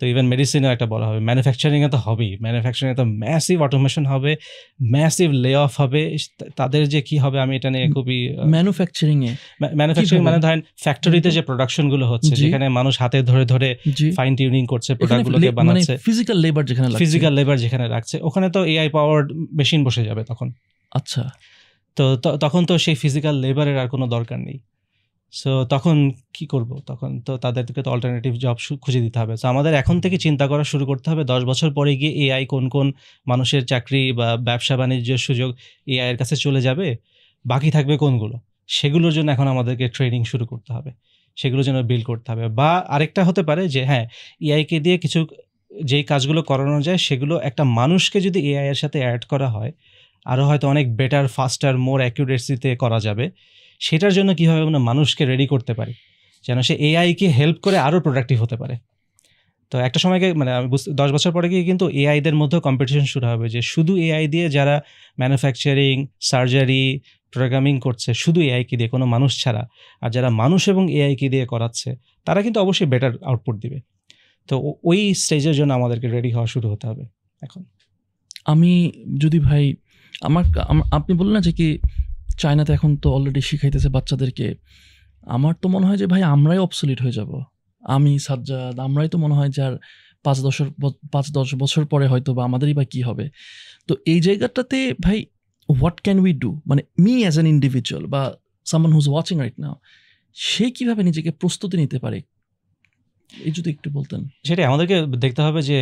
তো ইভেন মেডিসিনেও একটা বলা হবে, ম্যানুফ্যাকচারিংয়ে তো হবেই, ম্যানুফ্যাকচারিংয়ে তো ম্যাসিভ অটোমেশন হবে, ম্যাসিভ লে অফ হবে। তাদের যে কি হবে আমি এটা নিয়ে খুবই ম্যানুফ্যাকচারিং মানে ধরেন ফ্যাক্টরিতে যে প্রোডাকশনগুলো হচ্ছে, যেখানে মানুষ হাতে ধরে ধরে ফাইন টিউনিং করছে, প্রোডাক্টগুলোকে বানাচ্ছে, ফিজিক্যাল লেবার যেখানে রাখছে, ওখানে তো এআই পাওয়ার্ড মেশিন বসে যাবে তখন। আচ্ছা, তো তখন তো সেই ফিজিক্যাল লেবারের আর কোনো দরকার নেই। সো তখন কি করব? তখন তো তাদেরকে তো অল্টারনেটিভ জব খুঁজে দিতে হবে। সো আমাদের এখন থেকে চিন্তা করা শুরু করতে হবে 10 বছর পরে গিয়ে এআই কোন কোন মানুষের চাকরি বা ব্যবসা বাণিজ্যের সুযোগ এআই এর কাছে চলে যাবে, বাকি থাকবে কোনগুলো, সেগুলোর জন্য এখন আমাদেরকে ট্রেনিং শুরু করতে হবে, সেগুলোর জন্য বিল্ড করতে হবে। বা আরেকটা হতে পারে যে হ্যাঁ, এআইকে দিয়ে কিছু যেই কাজগুলো করানো যায় সেগুলো একটা মানুষকে যদি এআই এর সাথে অ্যাড করা হয়, আরও হয়তো অনেক বেটার, ফাস্টার, মোর অ্যাকিউরেসিতে করা যাবে। সেটার জন্য কীভাবে আমরা মানুষকে রেডি করতে পারি যেন সে এআইকে হেল্প করে আরও প্রোডাক্টিভ হতে পারে। তো একটা সময়কে মানে আমি 10 বছর পরে গিয়ে কিন্তু এআইদের মধ্যেও কম্পিটিশন শুরু হবে, যে শুধু এআই দিয়ে যারা ম্যানুফ্যাকচারিং, সার্জারি, প্রোগ্রামিং করছে শুধু এআইকে দিয়ে, কোনো মানুষ ছাড়া, আর যারা মানুষ এবং এআইকে দিয়ে করাচ্ছে তারা কিন্তু অবশ্যই বেটার আউটপুট দিবে। তো ওই স্টেজের জন্য আমাদেরকে রেডি হওয়া শুরু হতে হবে এখন। আমি যদি ভাই আপনি বললেন না যে কি চায়নাতে এখন তো অলরেডি শিখাইতেছে বাচ্চাদেরকে, আমার তো মনে হয় যে ভাই আমরাই অবসলিট হয়ে যাব। আমি সাজ্জাদ, আমরাই তো মনে হয় যে আর 5-10 বছর পরে হয়তো বা আমাদেরই বা কী হবে। তো এই জায়গাটাতে ভাই হোয়াট ক্যান উই ডু, মানে মি অ্যাজ অ্যান ইন্ডিভিজুয়াল বা someone who's watching right now, সে কীভাবে নিজেকে প্রস্তুতি নিতে পারে, এই যদি একটু বলতেন। সেটাই আমাদেরকে দেখতে হবে যে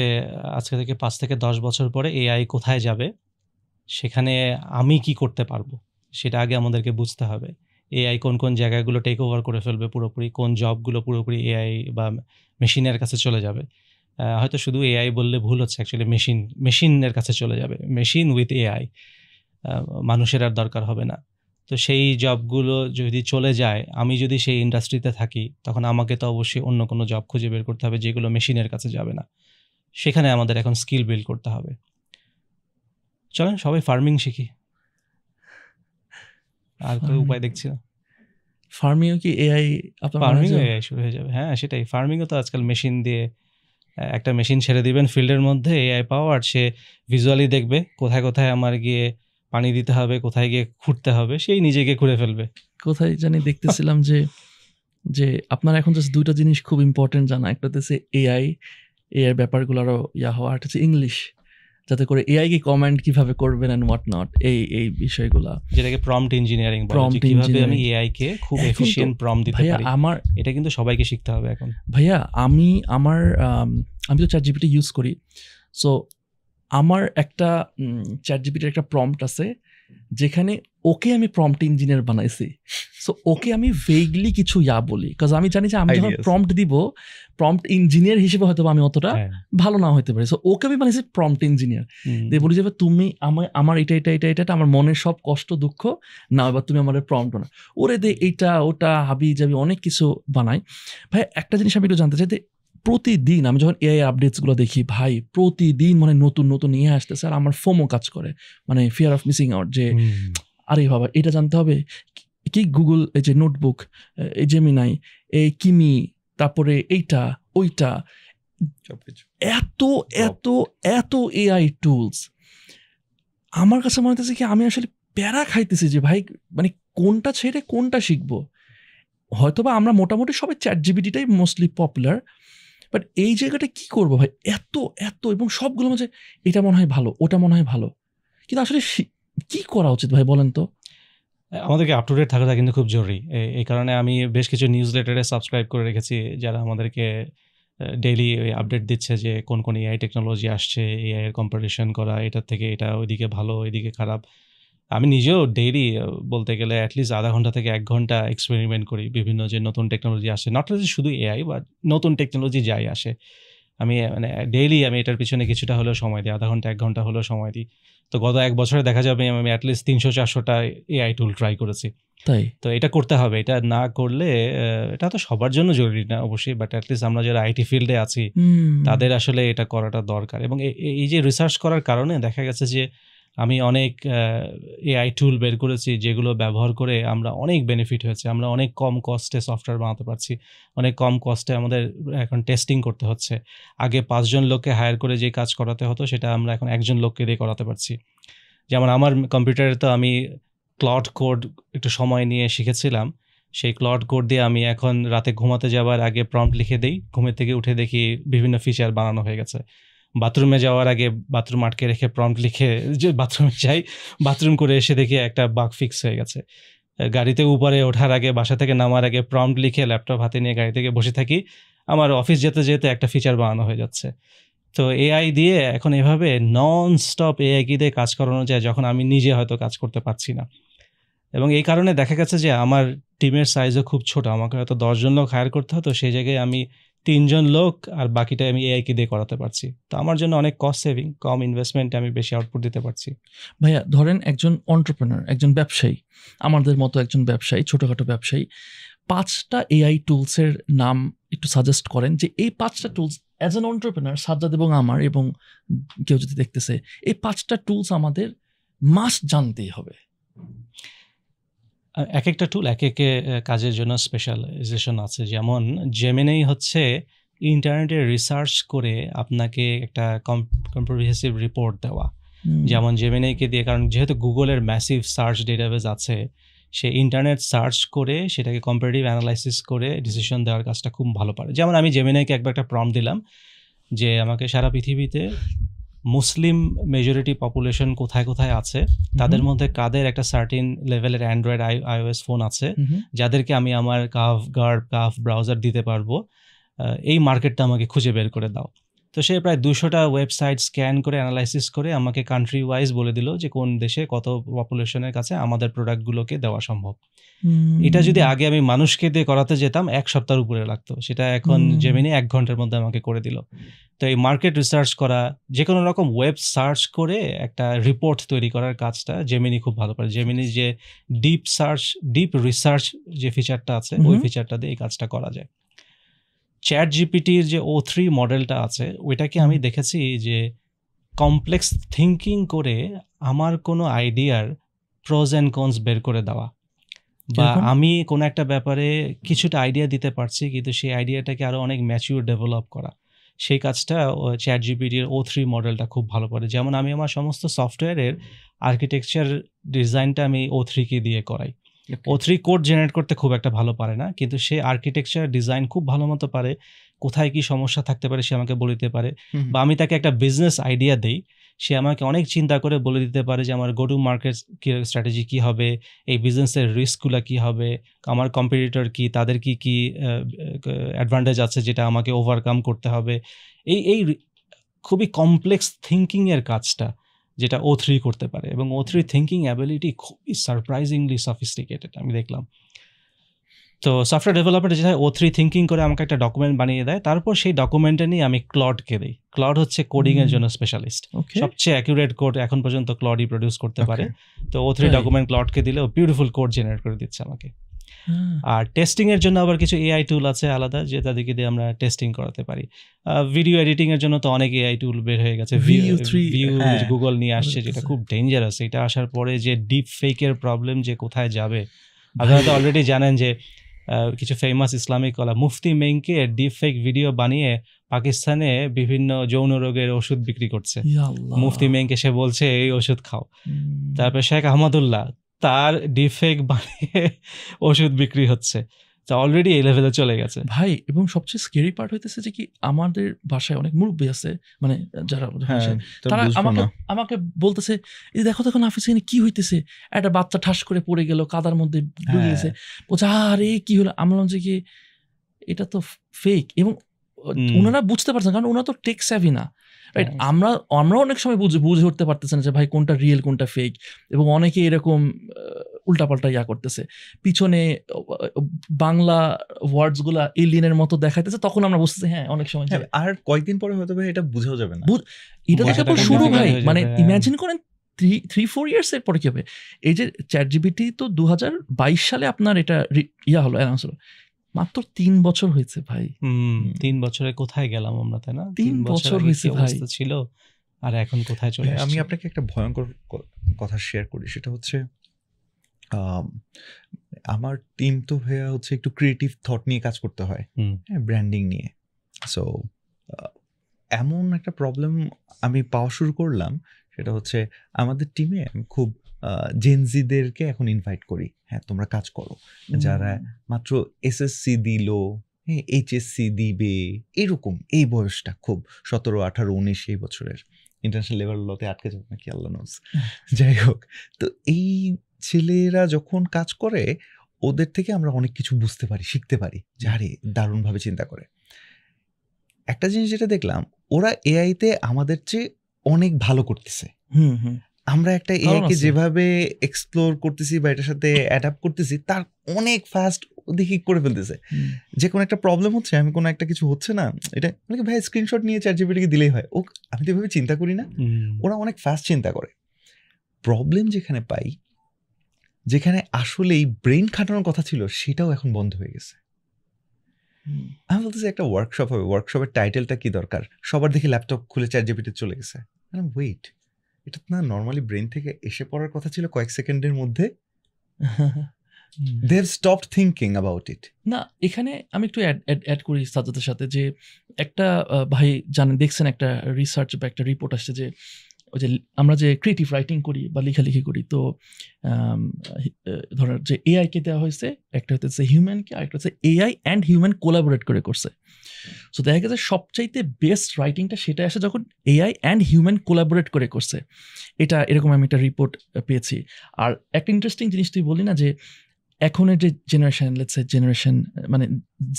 আজকে থেকে 5 থেকে 10 বছর পরে এআই কোথায় যাবে, সেখানে আমি কি করতে পারবো সেটা আগে আমাদেরকে বুঝতে হবে। এআই কোন কোন জায়গাগুলো টেক ওভার করে ফেলবে পুরোপুরি, কোন জবগুলো পুরোপুরি এআই বা মেশিনের কাছে চলে যাবে। হয়তো শুধু এআই বললে ভুল হচ্ছে, অ্যাকচুয়ালি মেশিনের কাছে চলে যাবে, মেশিন উইথ এআই, মানুষের আর দরকার হবে না। তো সেই জবগুলো যদি চলে যায়, আমি যদি সেই ইন্ডাস্ট্রিতে থাকি, তখন আমাকে তো অবশ্যই অন্য কোনো জব খুঁজে বের করতে হবে যেগুলো মেশিনের কাছে যাবে না। সেখানে আমাদের এখন স্কিল বিল্ড করতে হবে। চলেন সবাই ফার্মিং শিখি, আর কোনো উপায় দেখছি না। ফার্মিংও কি এআই? ফার্মিংও এআই শুরু হয়ে যাবে। হ্যাঁ সেটাই, ফার্মিংও তো আজকাল মেশিন দিয়ে, একটা মেশিন ছেড়ে দিবেন ফিল্ডের মধ্যে, এআই পাওয়ার, সে ভিজুয়ালি দেখবে কোথায় কোথায় আমার গিয়ে পানি দিতে হবে, কোথায় গিয়ে খুঁড়তে হবে, সেই নিজেকে খুঁড়ে ফেলবে। কোথায় জানি দেখতেছিলাম যে আপনার এখন জাস্ট 2টা জিনিস খুব ইম্পর্টেন্ট জানা, একটা হচ্ছে এআই এর ব্যাপারগুলো আরও হওয়া, আর হচ্ছে ইংলিশ, যাতে করে এআই কি কমান্ড কিভাবে করবেন এন্ড হোয়াট নট, এই বিষয়গুলো, যেটাকে প্রম্পট ইঞ্জিনিয়ারিং বলে, যে কিভাবে আমি এআই কে খুব এফিশিয়েন্ট প্রম্পট দিতে পারি। এটা কিন্তু সবাইকে শিখতে হবে এখন। ভাইয়া আমি তো চ্যাটজিপিটি ইউজ করি। সো আমার একটা চ্যাটজিপিটির একটা প্রম্পট আছে যেখানে ওকে আমি প্রম্পট ইঞ্জিনিয়ার বানাইছি। সো ওকে আমি ভেগলি কিছু বলি, কারণ আমি জানি যে আমি যখন প্রম্পট দিব, প্রম্পট ইঞ্জিনিয়ার হিসেবে হয়তো আমি অতটা ভালো না হতে পারি। সো ওকে আমি বানাইছি প্রম্পট ইঞ্জিনিয়ার, দিয়ে বলি যে তুমি আমার এটা আমার মনের সব কষ্ট দুঃখ না, এবার তুমি আমার প্রম্পট বানাও, ওরে দে এইটা ওটা হাবি যাবি অনেক কিছু বানাই। ভাই একটা জিনিস আমি একটু জানতে চাই, প্রতিদিন আমি যখন এআই আপডেটসগুলো দেখি, ভাই প্রতিদিন মানে নতুন নতুন নিয়ে আসতেছে, আর আমার ফোমো কাজ করে, মানে ফিয়ার অফ মিসিং আউট, যে আরে বাবা এটা জানতে হবে, কি গুগল এই যে নোটবুক, এই জেমিনাই, এই কিমি, তারপরে এইটা ওইটা, সবকিছু এত এত এত এআই টুলস। আমার কাছে মনে হচ্ছে কি আমি আসলে প্যারা খাইতেছি যে ভাই মানে কোনটা ছেড়ে কোনটা শিখবো। হয়তোবা আমরা মোটামুটি সবাই ChatGPT-টাই মোস্টলি পপুলার, বাট এই জায়গাটা কি করবো ভাই, এত এত এবং সবগুলো মাঝে এটা মনে হয় ভালো, ওটা মনে হয় ভালো, কিন্তু আসলে কি করা উচিত ভাই বলেন তো? আমাদেরকে আপ টু ডেট থাকাটা কিন্তু খুব জরুরি। এই কারণে আমি বেশ কিছু নিউজ লেটারে সাবস্ক্রাইব করে রেখেছি, যারা আমাদেরকে ডেইলি আপডেট দিচ্ছে যে কোন কোন এআই টেকনোলজি আসছে, এআই এর কম্পারিশন করা, এটার থেকে এটা ওইদিকে ভালো ওইদিকে খারাপ। আমি নিজেও ডেইলি বলতে গেলে অ্যাটলিস্ট আধা ঘন্টা থেকে 1 ঘন্টা এক্সপেরিমেন্ট করি বিভিন্ন যে নতুন টেকনোলজি আসে, নট শুধু এআই বা নতুন টেকনোলজি যাই আসে, আমি মানে ডেইলি আমি এটার পিছনে কিছুটা হলেও সময় দিই, আধা ঘন্টা 1 ঘন্টা হলেও সময় দিই। তো গত 1 বছরে দেখা যাবে আমি অ্যাটলিস্ট 300-400টা এআই টুল ট্রাই করেছি। তাই তো এটা করতে হবে, এটা না করলে এটা তো সবার জন্য জরুরি না অবশ্যই, বাট অ্যাটলিস্ট আমরা যারা আইটি ফিল্ডে আছি তাদের আসলে এটা করাটা দরকার। এবং এই যে রিসার্চ করার কারণে দেখা গেছে যে আমি অনেক এআই টুল বের করেছি যেগুলো ব্যবহার করে আমরা অনেক বেনিফিট হয়েছে, আমরা অনেক কম কস্টে সফটওয়্যার বানাতে পারছি, অনেক কম কস্টে আমাদের এখন টেস্টিং করতে হচ্ছে। আগে 5 জন লোককে হায়ার করে যে কাজ করাতে হতো সেটা আমরা এখন 1 জন লোককে দিয়ে করাতে পারছি। যেমন আমার কম্পিউটারে তো আমি ক্লড কোড একটু সময় নিয়ে শিখেছিলাম, সেই ক্লড কোড দিয়ে আমি এখন রাতে ঘুমাতে যাওয়ার আগে প্রম্পট লিখে দিই, ঘুমের থেকে উঠে দেখি বিভিন্ন ফিচার বানানো হয়ে গেছে। বাথরুমে যাওয়ার আগে বাথরুম আটকে রেখে প্রম্পট লিখে যে বাথরুমে যাই, বাথরুম করে এসে দেখি একটা বাগ ফিক্স হয়ে গেছে। গাড়িতে উপরে ওঠার আগে, বাসা থেকে নামার আগে প্রম্পট লিখে ল্যাপটপ হাতে নিয়ে গাড়ি থেকে বসে থাকি, আমার অফিস যেতে যেতে একটা ফিচার বানানো হয়ে যাচ্ছে। তো এআই দিয়ে এখন এভাবে নন স্টপ এআই দিয়ে কাজ করানো যায় যখন আমি নিজে হয়তো কাজ করতে পারছি না। এবং এই কারণে দেখা গেছে যে আমার টিমের সাইজও খুব ছোট, আমাকে হয়তো 10 জন লোক হায়ার করতে হতো, সেই জায়গায় আমি 3 জন লোক আর বাকিটা আমি এআই দিয়ে করাতে পারছি। তো আমার জন্য অনেক কস্ট সেভিং, কম ইনভেস্টমেন্টে আমি বেশি আউটপুট দিতে পারছি। ভাইয়া ধরেন একজন এন্টারপ্রেনার, একজন ব্যবসায়ী, আমাদের মতো একজন ব্যবসায়ী, ছোটখাটো ব্যবসায়ী, 5টা এআই টুলসের নাম একটু সাজেস্ট করেন যে এই 5টা tools as an entrepreneur Sajjad এবং আমার এবং কেউ যদি দেখতেছে, এই 5টা টুলস আমাদের মাস্ট জানতেই হবে। এক একটা টুল এক এক কাজের জন্য স্পেশালাইজেশন আছে। যেমন জেমিনাই হচ্ছে ইন্টারনেটে রিসার্চ করে আপনাকে একটা কম্প্রিহেন্সিভ রিপোর্ট দেওয়া। যেমন জেমিনাইকে দিয়ে, কারণ যেহেতু গুগলের ম্যাসিভ সার্চ ডেটাবেস আছে, সে ইন্টারনেট সার্চ করে সেটাকে কম্পারেটিভ অ্যানালাইসিস করে ডিসিশন দেওয়ার কাজটা খুব ভালো পারে। যেমন আমি জেমিনাইকে একবার একটা প্রম্পট দিলাম যে আমাকে সারা পৃথিবীতে মুসলিম মেজরিটি পপুলেশন কোথায় কোথায় আছে, তাদের মধ্যে কাদের একটা সার্টিন লেভেলের অ্যান্ড্রয়েড আইওএস ফোন আছে যাদেরকে আমি আমার কাফ ব্রাউজার দিতে পারবো, এই মার্কেটটা আমাকে খুঁজে বের করে দাও। তো সে প্রায় 200টা ওয়েবসাইট স্ক্যান করে অ্যানালাইসিস করে আমাকে কান্ট্রি ওয়াইজ বলে দিল যে কোন দেশে কত পপুলেশনের কাছে আমাদের প্রোডাক্টগুলোকে দেওয়া সম্ভব। এটা যদি আগে আমি মানুষকে দিয়ে করাতে যেতাম 1 সপ্তাহের উপরে লাগতো, সেটা এখন জেমিনি 1 ঘন্টার মধ্যে আমাকে করে দিল। তো এই মার্কেট রিসার্চ করা, যে কোনো রকম ওয়েব সার্চ করে একটা রিপোর্ট তৈরি করার কাজটা জেমিনি খুব ভালো পারে। জেমিনি যে ডিপ রিসার্চ যে ফিচারটা আছে, ওই ফিচারটা দিয়ে এই কাজটা করা যায়। ChatGPT-র যে O3 মডেলটা আছে, ওইটাকে আমি দেখেছি যে কমপ্লেক্স থিঙ্কিং করে আমার কোনো আইডিয়ার প্রোজ অ্যান্ড কনস বের করে দেওয়া, বা আমি কোনো একটা ব্যাপারে কিছুটা আইডিয়া দিতে পারছি কিন্তু সেই আইডিয়াটাকে আরও অনেক ম্যাচিউর ডেভেলপ করা, সেই কাজটা ChatGPT-র O3 মডেলটা খুব ভালো করে। যেমন আমি আমার সমস্ত সফটওয়্যারের আর্কিটেকচার ডিজাইনটা আমি O3-কে দিয়ে করাই। O3 কোড জেনারেট করতে খুব একটা ভালো পারে না, কিন্তু সে আর্কিটেকচার ডিজাইন খুব ভালো মতো পারে, কোথায় কি সমস্যা থাকতে পারে সে আমাকে বলে দিতে পারে। বা আমি তাকে একটা বিজনেস আইডিয়া দেই, সে আমাকে অনেক চিন্তা করে বলে দিতে পারে যে আমার গো টু মার্কেট স্ট্র্যাটেজি কী হবে, এই বিজনেসের রিস্কগুলো কী হবে, আমার কম্পিটিটর কি, তাদের কি কি অ্যাডভান্টেজ আছে যেটা আমাকে ওভারকাম করতে হবে। এই খুবই কমপ্লেক্স থিঙ্কিংয়ের কাজটা যেটা O3 করতে পারে, এবং O3 থিঙ্কিং অ্যাবিলিটি খুবই সারপ্রাইজিংলি সফিস্টিকেটেড আমি দেখলাম। তো সফটওয়্যার ডেভেলপার যেটা O3 থিঙ্কিং করে আমাকে একটা ডকুমেন্ট বানিয়ে দেয়, তারপর সেই ডকুমেন্টটা নিয়ে আমি ক্লডকে দিই। ক্লড হচ্ছে কোডিংয়ের জন্য স্পেশালিস্ট, সবচেয়ে অ্যাকুরেট কোড এখন পর্যন্ত ক্লডই প্রডিউস করতে পারে। তো O3 ডকুমেন্ট ক্লডকে দিলে ও বিউটিফুল কোড জেনারেট করে দিচ্ছে আমাকে। আর টেস্টিং এর জন্য আবার কিছু এআই টুল আছে আলাদা, যে তাদেরকে দিয়ে আমরা টেস্টিং করাতে পারি। ভিডিও এডিটিং এর জন্য তো অনেক এআই টুল বের হয়ে গেছে, ভিউ গুগল নিয়ে আসছে, যেটা খুব ডেঞ্জারাস। এটা আসার পরে যে ডিপ ফেকের প্রবলেম যে কোথায় যাবে, আপনারা তো অলরেডি জানেন যে কিছু ফেমাস ইসলামিক কলা মুফতি মেইনকে ডিপ ফেক ভিডিও বানিয়ে পাকিস্তানে বিভিন্ন যৌন রোগের ওষুধ বিক্রি করছে। মুফতি মেইনকে সে বলছে এই ওষুধ খাও। তারপর শেখ আহমদুল্লাহ, তার ডিপ ফেক বানিয়ে ওষুধ বিক্রি হচ্ছে। অলরেডি এই লেভেলে চলে গেছে ভাই। এবং সবচেয়ে স্কেরি পার্ট হইতেছে যে কি, আমাদের বাসায় অনেক মুরব্বী আছে, মানে যারা তারা আমাকে বলতেছে এই দেখো দেখো নাফিস এখানে কি হইতেছে, একটা বাচ্চা ঠাস করে পড়ে গেল, কাদার মধ্যে ডুবে গেছে, বলছে আরে কি হলো। আমি বললাম যে কি এটা তো ফেক, এবং ওনারা বুঝতে পারছেন কারণ ওনারা তো টেক স্যাভি না, রাইট? আমরা অনেক সময় বুঝে উঠতে পারতেছেন যে ভাই কোনটা রিয়েল কোনটা ফেক, এবং অনেকে এরকম উল্টাপাল্টা করতেছে, পিছনে বাংলা ওয়ার্ডস গুলা এলিয়েনের মতো দেখাইতেছে, তখন আমরা বুঝতেছি হ্যাঁ অনেক সময় আর কয়েকদিন পরে হয়তো ভাই এটা বুঝাও যাবে না, এটা থেকে শুরু ভাই। মানে ইমাজিন করেন 3-4 ইয়ার্স এর পরে কি হবে। এই যে চ্যাটজিপিটি তো 2022 সালে আপনার এটা হলো, অ্যানাউন্স হলো, মাত্র 3 বছর হয়েছে ভাই। 3 বছরে কোথায় গেলাম আমরা, তাই না? 3 বছর হয়েছে ভাই, ছিল আর এখন কোথায় চলে আসছে। আমি আপনাকে একটা ভয়ঙ্কর কথা শেয়ার করি, সেটা হচ্ছে আমার টিম তো ভাইয়া হচ্ছে একটু ক্রিয়েটিভ থট নিয়ে কাজ করতে হয়, হ্যাঁ, ব্র্যান্ডিং নিয়ে। সো এমন একটা প্রবলেম আমি পাওয়া শুরু করলাম, সেটা হচ্ছে আমাদের টিমে খুব জেনজিদেরকে এখন ইনভাইট করি, হ্যাঁ তোমরা কাজ করো, যারা মাত্র এসএসসি দিল, এইচএসসি দিবে, এরকম এই বয়সটা খুব 17, 18, 19 এই বছরের, ইন্টারন্যাশনাল লেভেলতে আটকে যাবে নাকি আল্লাহ নোজ। যাই হোক, তো এই ছেলেরা যখন কাজ করে ওদের থেকে আমরা অনেক কিছু বুঝতে পারি, শিখতে পারি, যে আরে দারুণভাবে চিন্তা করে। একটা জিনিস যেটা দেখলাম, ওরা এআইতে আমাদের চেয়ে অনেক ভালো করতেছে। আমরা একটা এআইকে যেভাবে এক্সপ্লোর করতেছি বা এটার সাথে অ্যাডাপ্ট করতেছি, তার অনেক ফাস্ট দেখি করে ফেলতেছে। যে কোনো একটা প্রবলেম হচ্ছে, আমি কোনো একটা কিছু হচ্ছে না, এটা মানে ভাই স্ক্রিনশট নিয়ে চ্যাটজিপিটিকে দিলেই হয়। আমি তো এভাবে চিন্তা করি না, ওরা অনেক ফাস্ট চিন্তা করে। প্রবলেম যেখানে পাই, যেখানে আসলে এই ব্রেন খাটানোর কথা ছিল, সেটাও এখন বন্ধ হয়ে গেছে। আমি বলতেছি একটা ওয়ার্কশপ হবে, ওয়ার্কশপের টাইটেলটা কি দরকার, সবার দেখি ল্যাপটপ খুলে চ্যাটজিপিটি চলে গেছে। ওয়েট, এটা না নর্মালি ব্রেন থেকে এসে পড়ার কথা ছিল কয়েক সেকেন্ডের মধ্যে। they have stopped thinking about it. না, এখানে আমি একটু অ্যাড করি সাজ্জাদের সাথে, যে একটা ভাই জানেন, দেখছেন একটা রিসার্চ বা একটা রিপোর্ট আসছে যে ওই যে আমরা যে ক্রিয়েটিভ রাইটিং করি বা লেখালেখি করি, তো ধরেন যে এআইকে দেওয়া হয়েছে, একটা হচ্ছে হিউম্যানকে, আরেকটা হচ্ছে এআই অ্যান্ড হিউম্যান কোলাবোরেট করে করছে। সো দেখা গেছে সবচাইতে বেস্ট রাইটিংটা সেটা আসে যখন এআই অ্যান্ড হিউম্যান কোলাবোরেট করে করছে। এটা এরকম আমি একটা রিপোর্ট পেয়েছি। আর একটা ইন্টারেস্টিং জিনিস তুই বললি না, যে এখনের যে জেনারেশন মানে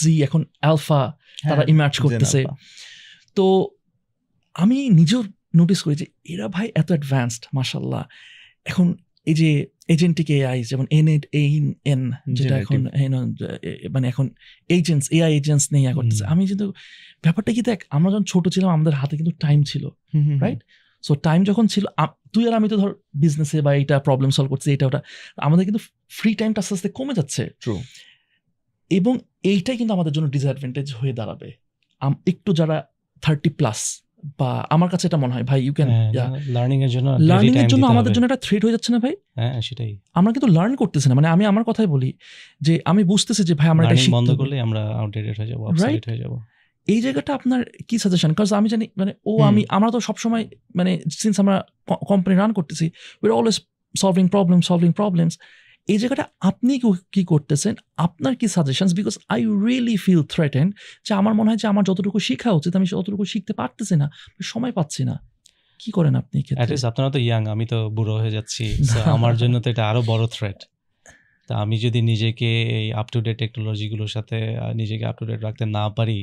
জি, এখন আলফা তারা ইমার্জ করতেছে, তো আমি নিজেও নোটিস করি যে এরা ভাই এত অ্যাডভান্সড মাশাআল্লাহ। এখন এই যে এজেন্টিক এআই, যেমন NAN, যেটা এখন মানে এখন এজেন্টস, এআই এজেন্টস নিয়ে করতেছে। আমি কিন্তু ব্যাপারটা কি, দেখ আমরা যখন ছোট ছিলাম আমাদের হাতে কিন্তু টাইম ছিল, রাইট? সো টাইম যখন ছিল, তুই আর আমি তো ধর বিজনেসে বা এইটা প্রবলেম সলভ করছি, এটা ওটা, আমাদের কিন্তু ফ্রি টাইমটা আস্তে আস্তে কমে যাচ্ছে। এবং এইটাই কিন্তু আমাদের জন্য ডিসঅ্যাডভান্টেজ হয়ে দাঁড়াবে একটু যারা 30+ বা আমার কাছে এটা মনে হয় ভাই, ইউ ক্যান লার্নিং এর জন্য আমাদের জন্য একটা থ্রেট হয়ে যাচ্ছে না ভাই? হ্যাঁ, সেটাই। আমরা কিন্তু লার্ন করতেছি না। মানে আমি আমার কথাই বলি যে আমি বুঝতেছি যে ভাই আমরা এটা বন্ধ করলে আমরা আউটডেটেড হয়ে যাব, অবসলিট হয়ে যাব। এই জায়গাটা আপনার কি সাজেশন? কারণ আমি জানি মানে আমরা তো সবসময় মানে সিন্স আমরা কোম্পানি রান করতেছি, we are always solving problems. এই জায়গাটা আপনি কি করতেছেন, আপনার কি suggestions? Because I really feel threatened, যে আমার মনে হয় যে আমার যতটুকু শেখা উচিত আমি ততটুকু শিখতে পারতেছি না, সময় পাচ্ছি না। কি করেন আপনি? আপনারা তো ইয়াং, আমি তো বুড়ো হয়ে যাচ্ছি, আমার জন্য তো এটা আরো বড় থ্রেট। তা আমি যদি নিজেকে এই আপ টু ডেট টেকনোলজিগুলোর সাথে নিজেকে আপ টু ডেট রাখতে না পারি,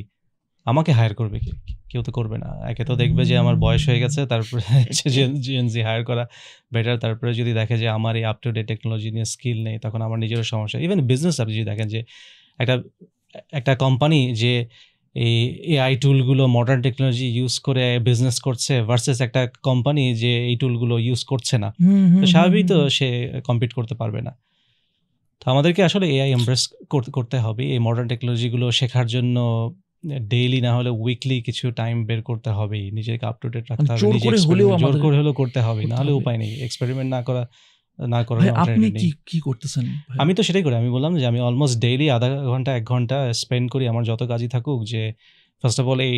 আমাকে হায়ার করবে কি? কেউ তো করবে না। একে তো দেখবে যে আমার বয়স হয়ে গেছে, তারপরে জেনজি হায়ার করা বেটার। তারপরে যদি দেখে যে আমার এই আপ টু ডেট টেকনোলজি নিয়ে স্কিল নেই, তখন আমার নিজেরও সমস্যা। ইভেন বিজনেস আপনি যদি দেখেন যে একটা কোম্পানি যে এই এআই টুলগুলো, মডার্ন টেকনোলজি ইউজ করে বিজনেস করছে, ভার্সেস একটা কোম্পানি যে এই টুলগুলো ইউজ করছে না, তো স্বাভাবিক তো সে কম্পিট করতে পারবে না। তো আমাদেরকে আসলে এআই এমব্রেস করতে হবে। এই মডার্ন টেকনোলজিগুলো শেখার জন্য ডেইলি না হলে উইকলি কিছু টাইম বের করতে হবেই, নিজেকে আপ টু ডেট রাখতে হবে, জোর করে হলেও করতে হবে, না হলে উপায় নেই, এক্সপেরিমেন্ট না করার আপনি কি করতেছেন? আমি তো সেটাই করি, আমি বললাম যে আমি অলমোস্ট ডেইলি আধা ঘন্টা 1 ঘন্টা স্পেন্ড করি আমার যত কাজই থাকুক, যে ফার্স্ট অফ অল এই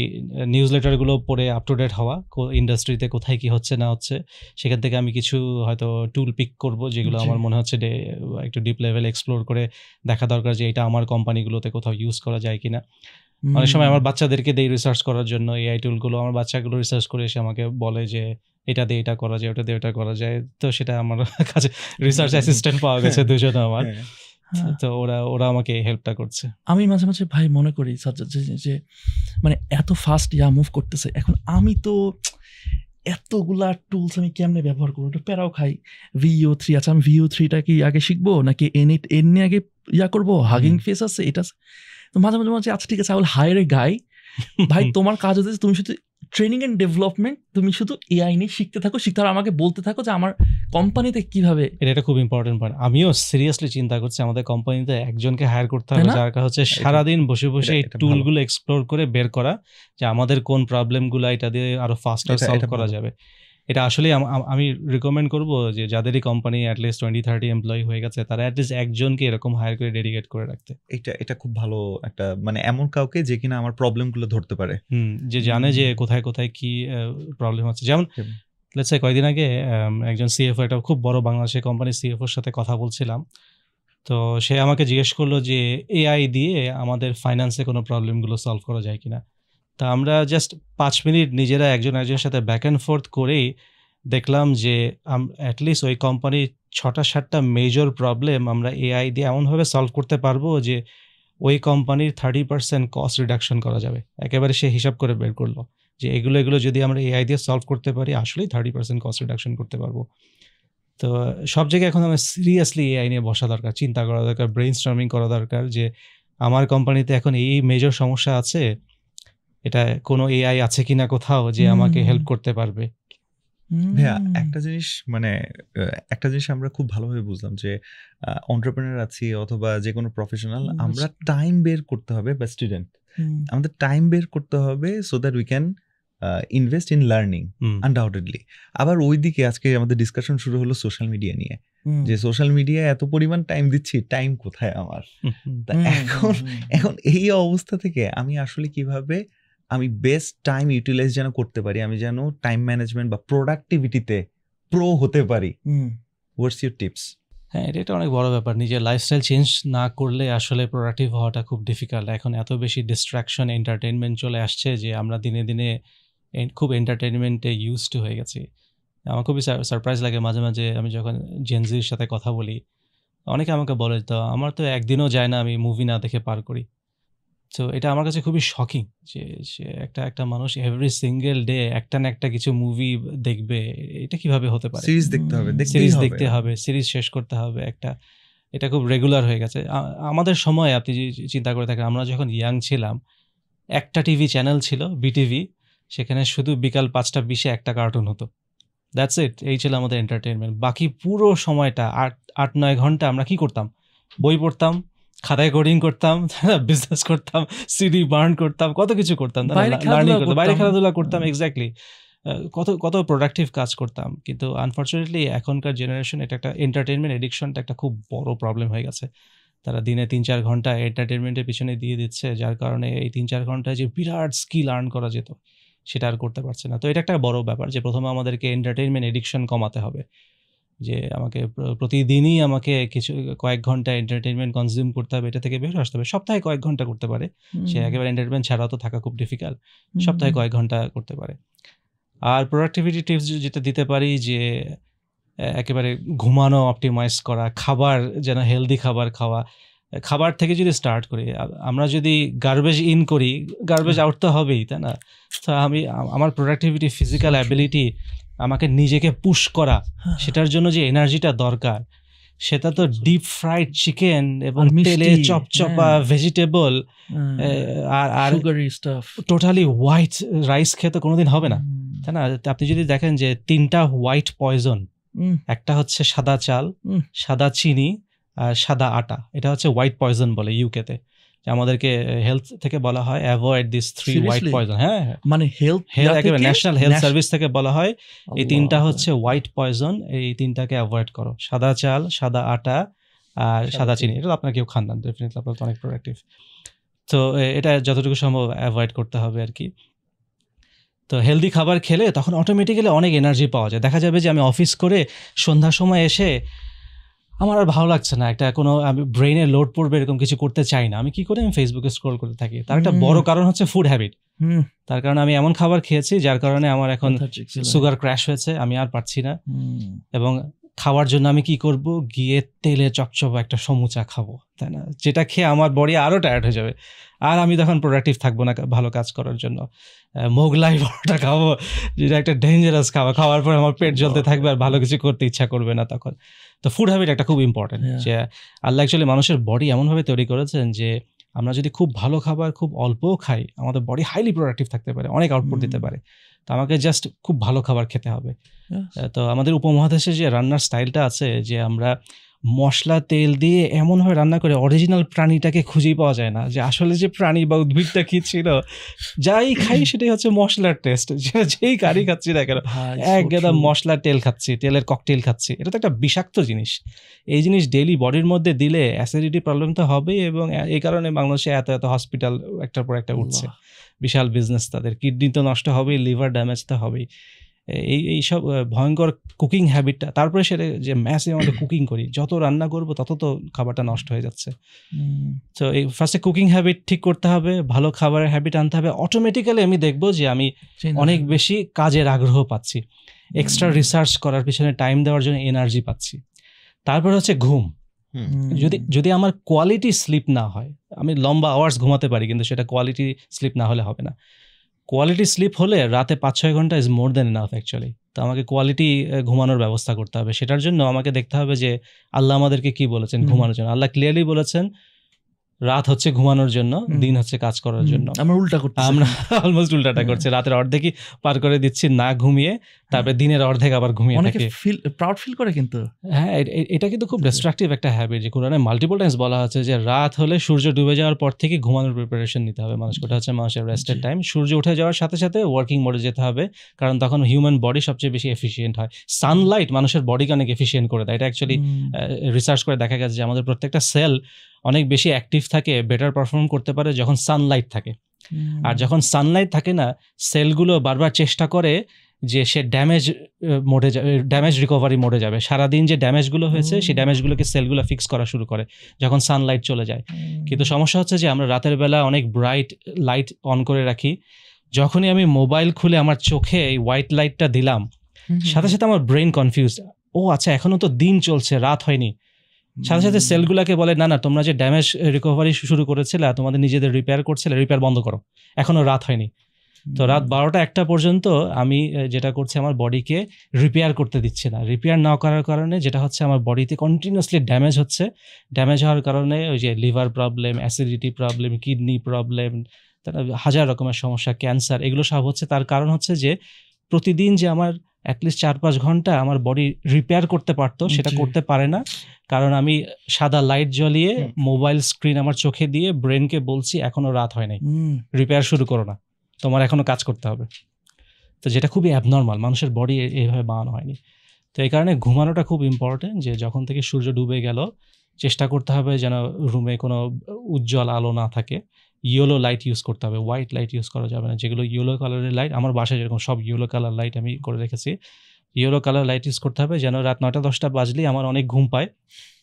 নিউজ লেটারগুলো পড়ে আপ টু ডেট হওয়া, ইন্ডাস্ট্রিতে কোথায় কি হচ্ছে না হচ্ছে, সেখান থেকে আমি কিছু হয়তো টুল পিক করব যেগুলো আমার মনে হচ্ছে একটু ডিপ লেভেল এক্সপ্লোর করে দেখা দরকার যে এটা আমার কোম্পানিগুলোতে কোথাও ইউজ করা যায় কিনা। অনেক সময় আমার বাচ্চাদেরকে দেই রিসার্চ করার জন্য এআই টুলগুলো, আমার বাচ্চাগুলো রিসার্চ করে এসে আমাকে বলে যে এটা দিয়ে এটা করা যায়, ওটা দিয়ে ওটা করা যায়। তো সেটা আমার কাছে রিসার্চ অ্যাসিস্ট্যান্ট পাওয়া গেছে দুজন আমার, তো ওরা আমাকে হেল্পটা করছে। আমি মাঝে মাঝে ভাই মনে করি যে মানে এত ফাস্ট মুভ করতেছে এখন, আমি তো এতগুলা টুলস আমি কেমনে ব্যবহার করবো, একটু প্যারাও খাই। VO3 আছে, আমি VO3টা কি আগে শিখবো নাকি এনে আগে করবো? হাগিং ফেস আছে, এটা তো মাঝে মাঝে আচ্ছা ঠিক আছে, আই উইল হায়ার এ গাই। ভাই তোমার কাজ হচ্ছে তুমি শুধু ট্রেনিং এন্ড ডেভেলপমেন্ট, তুমি শুধু এআই নিয়ে শিখতে থাকো, আমাকে বলতে থাকো যে আমার কোম্পানিতে কিভাবে। এটা খুব ইম্পর্টেন্ট পয়েন্ট। আমিও সিরিয়াসলি চিন্তা করছি আমাদের কোম্পানিতে একজনকে হায়ার করতে হবে, যার কাজ হচ্ছে সারাদিন বসে বসে এই টুলগুলো এক্সপ্লোর করে বের করা যে আমাদের কোন প্রবলেমগুলো এটা দিয়ে আরো ফাস্টার সলভ করা যাবে। এটা আসলে আমি রিকমেন্ড করবো যে যাদেরই কোম্পানি অ্যাটলিস্ট 20-30 এমপ্লয়ি হয়ে গেছে, তারা অ্যাটলিস্ট একজনকে এরকম হায়ার করে ডেডিকেট করে রাখতে। এটা খুব ভালো একটা, মানে এমন কাউকে যে কিনা আমার প্রবলেমগুলো ধরতে পারে, যে জানে যে কোথায় কোথায় কি প্রবলেম হচ্ছে। যেমন লেটস সে কয়েকদিন আগে একজন সিএফও, একটা খুব বড় বাংলাদেশের কোম্পানির সিএফওর সাথে কথা বলছিলাম। তো সে আমাকে জিজ্ঞেস করলো যে এআই দিয়ে আমাদের ফাইন্যান্সে কোনো প্রবলেমগুলো সলভ করা যায় কিনা। তা আমরা জাস্ট 5 মিনিট নিজেরা একজনের সাথে ব্যাক অ্যান্ড ফোর্থ করেই দেখলাম যে অ্যাটলিস্ট ওই কোম্পানির 6-7টা মেজর প্রবলেম আমরা এআই দিয়ে এমনভাবে সলভ করতে পারবো যে ওই কোম্পানির 30% কস্ট রিডাকশন করা যাবে। একেবারে সে হিসাব করে বের করলো যে এগুলো যদি আমরা এআই দিয়ে সলভ করতে পারি, আসলেই 30% কস্ট রিডাকশন করতে পারবো। তো সব জায়গায় এখন আমার সিরিয়াসলি এআই নিয়ে বসা দরকার, চিন্তা করা দরকার, ব্রেইন স্টর্মিং করা দরকার যে আমার কোম্পানিতে এখন এই মেজর সমস্যা আছে, এটা কোনো এআই আছে কিনা কোথাও যে আমাকে হেল্প করতে পারবে। ভাইয়া একটা জিনিস আমরা খুব ভালোভাবে বুঝলাম যে এন্টারপ্রেনার আছি অথবা যে কোনো প্রফেশনাল, আমরা টাইম বের করতে হবে, বা স্টুডেন্ট আমাদের টাইম বের করতে হবে so that we can invest in learning undoubtedly. আবার ওইদিকে আজকে আমাদের ডিসকাশন শুরু হলো সোশ্যাল মিডিয়া নিয়ে, যে সোশ্যাল মিডিয়ায় এত পরিমাণ টাইম দিচ্ছি, টাইম কোথায় আমার? এখন এই অবস্থা থেকে আমি আসলে কিভাবে আমি বেস্ট টাইম ইউটিলাইজ যেন করতে পারি, আমি যেন টাইম ম্যানেজমেন্ট বা প্রোডাক্টিভিটিতে প্রো হতে পারি, হোয়াটস ইউর টিপস? হ্যাঁ, এটা অনেক বড় ব্যাপার। নিজের লাইফস্টাইল চেঞ্জ না করলে আসলে প্রোডাক্টিভ হওয়াটা খুব ডিফিকাল্ট। এখন এত বেশি ডিস্ট্রাকশন, এন্টারটেনমেন্ট চলে আসছে যে আমরা দিনে দিনে খুব এন্টারটেনমেন্টে ইউজড হয়ে গেছি। আমার খুবই সারপ্রাইজ লাগে মাঝে মাঝে আমি যখন জেনজির সাথে কথা বলি, অনেকে আমাকে বলে তো আমার তো একদিনও যায় না আমি মুভি না দেখে পার করি। তো এটা আমার কাছে খুবই শকিং যে একটা মানুষ এভরি সিঙ্গেল ডে একটা না একটা কিছু মুভি দেখবে, এটা কিভাবে হতে পারে? সিরিজ দেখতে হবে, সিরিজ শেষ করতে হবে এটা খুব রেগুলার হয়ে গেছে। আমাদের সময় আপনি চিন্তা করে থাকেন, আমরা যখন ইয়াং ছিলাম একটা টিভি চ্যানেল ছিল, বিটিভি, সেখানে শুধু বিকাল 5:20 একটা কার্টুন হতো, দ্যাটস ইট। এই ছিল আমাদের এন্টারটেনমেন্ট। বাকি পুরো সময়টা 8-9 ঘন্টা আমরা কি করতাম? বই পড়তাম, খাতায় কোডিং করতাম, বিজনেস করতাম, সিডি বার্ন করতাম, কত কিছু করতাম, লার্নিং করতাম, বাইরে খেলাধুলা করতাম, এক্স্যাক্টলি কত প্রোডাক্টিভ কাজ করতাম। কিন্তু আনফর্চুনেটলি এখনকার জেনারেশন এটা একটা এন্টারটেনমেন্ট এডিকশনটা একটা খুব বড় প্রবলেম হয়ে গেছে। তারা দিনে 3-4 ঘন্টা এন্টারটেনমেন্টের পিছনে দিয়ে দিচ্ছে, যার কারণে এই 3-4 ঘন্টায় যে বিরাট স্কিল আর্ন করা যেত সেটা আর করতে পারছে না। তো এটা একটা বড় ব্যাপার যে প্রথমে আমাদেরকে এন্টারটেনমেন্ট এডিকশন কমাতে হবে, যে আমাকে প্রতিদিনই আমাকে কয়েক ঘন্টা এন্টারটেনমেন্ট কনজিউম করতে হবে, এটা থেকে বের আসতে হবে। সপ্তাহে কয়েক ঘন্টা করতে পারে, সে একেবারে এন্টারটেনমেন্ট ছাড়াও তো থাকা খুব ডিফিকাল্ট, সপ্তাহে কয়েক ঘন্টা করতে পারে। আর প্রোডাক্টিভিটি টিপস যেটা দিতে পারি যে একেবারে ঘুমানো অপটিমাইজ করা, খাবার যেন হেলদি খাবার খাওয়া, খাবার থেকে যদি স্টার্ট করি, আমরা যদি গার্বেজ ইন করি গার্বেজ আউট তো হবেই, তাই না? তো আমার প্রোডাক্টিভিটি, ফিজিক্যাল অ্যাবিলিটি, আমাকে নিজেকে পুশ করা, সেটার জন্য যে এনার্জিটা দরকার, সেটা তো ডিপ ফ্রাইড চিকেন এবং তেলে চপচপা ভেজিটেবল আর টোটালি হোয়াইট রাইস খেতে কোনোদিন হবে না, তাই না? আপনি যদি দেখেন যে 3টা হোয়াইট পয়জন, একটা হচ্ছে সাদা চাল, সাদা চিনি সাদা আটা, এটা হচ্ছে হোয়াইট পয়জন বলে ইউকেতে, আমাদেরকে হেলথ থেকে বলা হয় অ্যাভয়েড দিস 3 হোয়াইট পয়জন। হ্যাঁ, মানে হেলথ একেবারে ন্যাশনাল হেলথ সার্ভিস থেকে বলা হয় এই 3টা হচ্ছে হোয়াইট পয়জন, এই 3টাকে অ্যাভয়েড করো, সাদা চাল, সাদা আটা আর সাদা চিনি। এটা আপনার কেউ খান না, ডেফিনেটলি আপনার তো অনেক প্রোডাক্টিভ। তো এটা যতটুকু সম্ভব অ্যাভয়েড করতে হবে আর কি। তো হেলদি খাবার খেলে তখন অটোমেটিক্যালি অনেক এনার্জি পাওয়া যায়। দেখা যাবে যে আমি অফিস করে সন্ধ্যার সময় এসে আমার আর ভালো লাগছে না, একটা কোনো আমি ব্রেইনে লোড পড়বে এরকম কিছু করতে চাই না। আমি কি করি, আমি ফেসবুকে স্ক্রল করতে থাকি। তার একটা বড় কারণ হচ্ছে ফুড হ্যাবিট। তার কারণে আমি এমন খাবার খেয়েছি যার কারণে আমার এখন সুগার ক্র্যাশ হয়েছে, আমি আর পারছি না। এবং খাওয়ার জন্য আমি কি করব, গিয়ে তেলে চপচপ একটা সমুচা খাবো, তাই না, যেটা খেয়ে আমার বডি আরও টায়ার্ড হয়ে যাবে, আর আমি তখন প্রোডাক্টিভ থাকবো না ভালো কাজ করার জন্য। মোগলাই পরোটা খাবো, যেটা একটা ডেঞ্জারাস খাবার, খাওয়ার পর আমার পেট জ্বলতে থাকবে আর ভালো কিছু করতে ইচ্ছা করবে না তখন। তো ফুড হ্যাবিট একটা খুব ইম্পর্টেন্ট, যে আল্লাহ অ্যাকচুয়ালি মানুষের বডি এমনভাবে তৈরি করেছেন যে আমরা যদি খুব ভালো খাবার খুব অল্পও খাই, আমাদের বডি হাইলি প্রোডাক্টিভ থাকতে পারে, অনেক আউটপুট দিতে পারে। তো আমাকে জাস্ট খুব ভালো খাবার খেতে হবে। তো আমাদের উপমহাদেশে যে রান্নার স্টাইলটা আছে, যে আমরা মশলা তেল দিয়ে এমনভাবে রান্না করে অরিজিনাল প্রাণীটাকে খুঁজেই পাওয়া যায় না, যে আসলে যে প্রাণী বা উদ্ভিদটা কি ছিল, যাই খাই সেটাই হচ্ছে মশলার টেস্ট। যেই কারি খাচ্ছি না কেন, একদম মশলার তেল খাচ্ছি, তেলের ককটেল খাচ্ছি। এটা তো একটা বিষাক্ত জিনিস। এই জিনিস ডেইলি বডির মধ্যে দিলে অ্যাসিডিটি প্রবলেম তো হবেই, এবং এই কারণে বাংলাদেশে এত এত হসপিটাল একটার পর একটা উঠছে, বিশাল বিজনেস। তাদের কিডনি তো নষ্ট হবেই, লিভার ড্যামেজ তো হবেই। এইসব ভয়ঙ্কর কুকিং হ্যাবিটটা, তারপরে সেটা যে ম্যাসে আমাদের কুকিং করি, যত রান্না করব তত তো খাবারটা নষ্ট হয়ে যাচ্ছে। তো এই ফার্স্টে কুকিং হ্যাবিট ঠিক করতে হবে, ভালো খাবারের হ্যাবিট আনতে হবে। অটোমেটিক্যালি আমি দেখবো যে আমি অনেক বেশি কাজের আগ্রহ পাচ্ছি, এক্সট্রা রিসার্চ করার পিছনে টাইম দেওয়ার জন্য এনার্জি পাচ্ছি। তারপর হচ্ছে ঘুম। যদি আমার কোয়ালিটি স্লিপ না হয়, আমি লম্বা আওয়ার্স ঘুমাতে পারি, কিন্তু সেটা কোয়ালিটি স্লিপ না হলে হবে না। কোয়ালিটি স্লিপ হলে রাতে 5-6 ঘন্টা is more than enough actually. তো আমাকে কোয়ালিটি ঘুমানোর ব্যবস্থা করতে হবে। সেটার জন্য আমাকে দেখতে হবে যে আল্লাহ আমাদেরকে কি বলেছেন ঘুমানোর জন্য। আল্লাহ ক্লিয়ারলি বলেছেন রাত হচ্ছে ঘুমানোর জন্য, দিন হচ্ছে কাজ করার জন্য। আমরা অলমোস্ট উল্টাটা করছি, রাতের অর্ধেকই পার করে দিচ্ছি না ঘুমিয়ে, তারপরে দিনের অর্ধেক আবার ঘুমিয়ে থাকি। প্রাউড ফিল করে কিন্তু। হ্যাঁ, এটা কিন্তু খুব ডিস্ট্রাকটিভ একটা হ্যাবিট, যে কোরআনে মাল্টিপল টাইমস বলা হচ্ছে যে রাত হলে সূর্য ডুবে যাওয়ার পর থেকে ঘুমানোর প্রিপারেশন নিতে হবে মানুষকে। ওটা হচ্ছে মানুষের রেস্টের টাইম। সূর্য উঠে যাওয়ার সাথে সাথে ওয়ার্কিং মোডে যেতে হবে, কারণ তখন হিউম্যান বডি সবচেয়ে বেশি এফিসিয়েন্ট হয়। সানলাইট মানুষের বডিকে অনেক এফিসিয়েন্ট করে দেয়। এটা অ্যাকচুয়ালি রিসার্চ করে দেখা গেছে যে আমাদের প্রত্যেকটা সেল অনেক বেশি অ্যাক্টিভ থাকে, বেটার পারফর্ম করতে পারে যখন সানলাইট থাকে। আর যখন সানলাইট থাকে না, সেলগুলো বারবার চেষ্টা করে যে সে ড্যামেজ রিকভারি মোডে যাবে। সারাদিন যে ড্যামেজগুলো হয়েছে সেই ড্যামেজগুলোকে সেলগুলো ফিক্স করা শুরু করে যখন সানলাইট চলে যায়। কিন্তু সমস্যা হচ্ছে যে আমরা রাতের বেলা অনেক ব্রাইট লাইট অন করে রাখি। যখনই আমি মোবাইল খুলে আমার চোখে এই হোয়াইট লাইটটা দিলাম, সাথে সাথে আমার ব্রেন কনফিউজ, ও আচ্ছা এখনো তো দিন চলছে, রাত হয়নি। সাথে সাথে সেলগুলোকে বলে না না, তোমরা যে ড্যামেজ রিকভারি শুরু করেছিলে, তোমাদের নিজেদের রিপেয়ার করছিলে, রিপেয়ার বন্ধ করো, এখনো রাত হয়নি। তো রাত 12টা-1টা পর্যন্ত আমি যেটা করছি, আমার বডিকে রিপেয়ার করতে দিচ্ছে না। রিপেয়ার না করার কারণে যেটা হচ্ছে, আমার বডিতে কন্টিনিউয়াসলি ড্যামেজ হচ্ছে। ড্যামেজ হওয়ার কারণে ওই যে liver problem, acidity problem, kidney problem, হাজার রকমের সমস্যা, ক্যান্সার, এগুলো সব হচ্ছে। তার কারণ হচ্ছে যে প্রতিদিন যে আমার অ্যাটলিস্ট 4-5 ঘন্টা আমার বডি রিপেয়ার করতে পারতো, সেটা করতে পারে না। কারণ আমি সাদা লাইট জ্বলিয়ে মোবাইল স্ক্রিন আমার চোখে দিয়ে ব্রেনকে বলছি এখনো রাত হয় নাই, রিপেয়ার শুরু করো না, তোমার এখনো কাজ করতে হবে। তো যেটা খুবই অ্যাবনর্মাল, মানুষের বডি এইভাবে বানানো হয়নি। তো এই কারণে ঘুমানোটা খুব ইম্পর্টেন্ট, যে যখন থেকে সূর্য ডুবে গেল চেষ্টা করতে হবে যেন রুমে কোনো উজ্জ্বল আলো না থাকে। ইয়েলো লাইট ইউজ করতে হবে, হোয়াইট লাইট ইউজ করা যাবে না। যেগুলো ইয়েলো কালারের লাইট, আমার বাসায় যেরকম সব ইয়েলো কালার লাইট আমি করে রেখেছি, ইয়েলো কালার লাইট ইউজ করতে হবে যেন রাত 9টা-10টা বাজলেই আমার অনেক ঘুম পায়,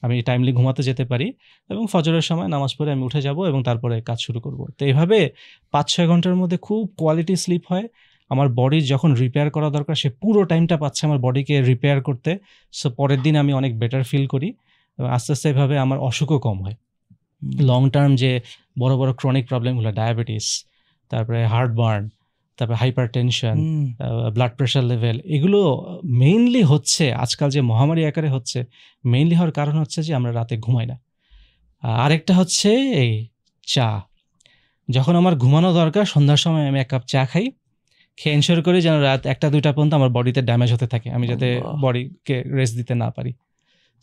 আমি টাইমলি ঘুমাতে যেতে পারি, এবং ফজরের সময় নামাজ পড়ে আমি উঠে যাব এবং তারপরে কাজ শুরু করব। তো এইভাবে 5-6 ঘন্টার মধ্যে খুব কোয়ালিটি স্লিপ হয়। আমার বডি যখন রিপেয়ার করা দরকার, সে পুরো টাইমটা পাচ্ছে আমার বডিকে রিপেয়ার করতে। সো পরের দিন আমি অনেক বেটার ফিল করি, এবং আস্তে আস্তে এভাবে আমার অসুখও কম হয়। লং টার্ম যে বড় বড় ক্রনিক প্রবলেমগুলো, ডায়াবেটিস, তারপরে হার্টবার্ন, তারপরে hyper tension, blood pressure level, এগুলো মেইনলি হচ্ছে আজকাল যে মহামারী আকারে হচ্ছে, মেইনলি হওয়ার কারণ হচ্ছে যে আমরা রাতে ঘুমাই না। আরেকটা হচ্ছে এই চা। যখন আমার ঘুমানো দরকার, সন্ধ্যার সময় আমি 1 কাপ চা খাই, খেয়ে এনশিওর করি যেন রাত 1টা-2টা পর্যন্ত আমার বডিতে ড্যামেজ হতে থাকে, আমি যাতে বডিকে রেস্ট দিতে না পারি।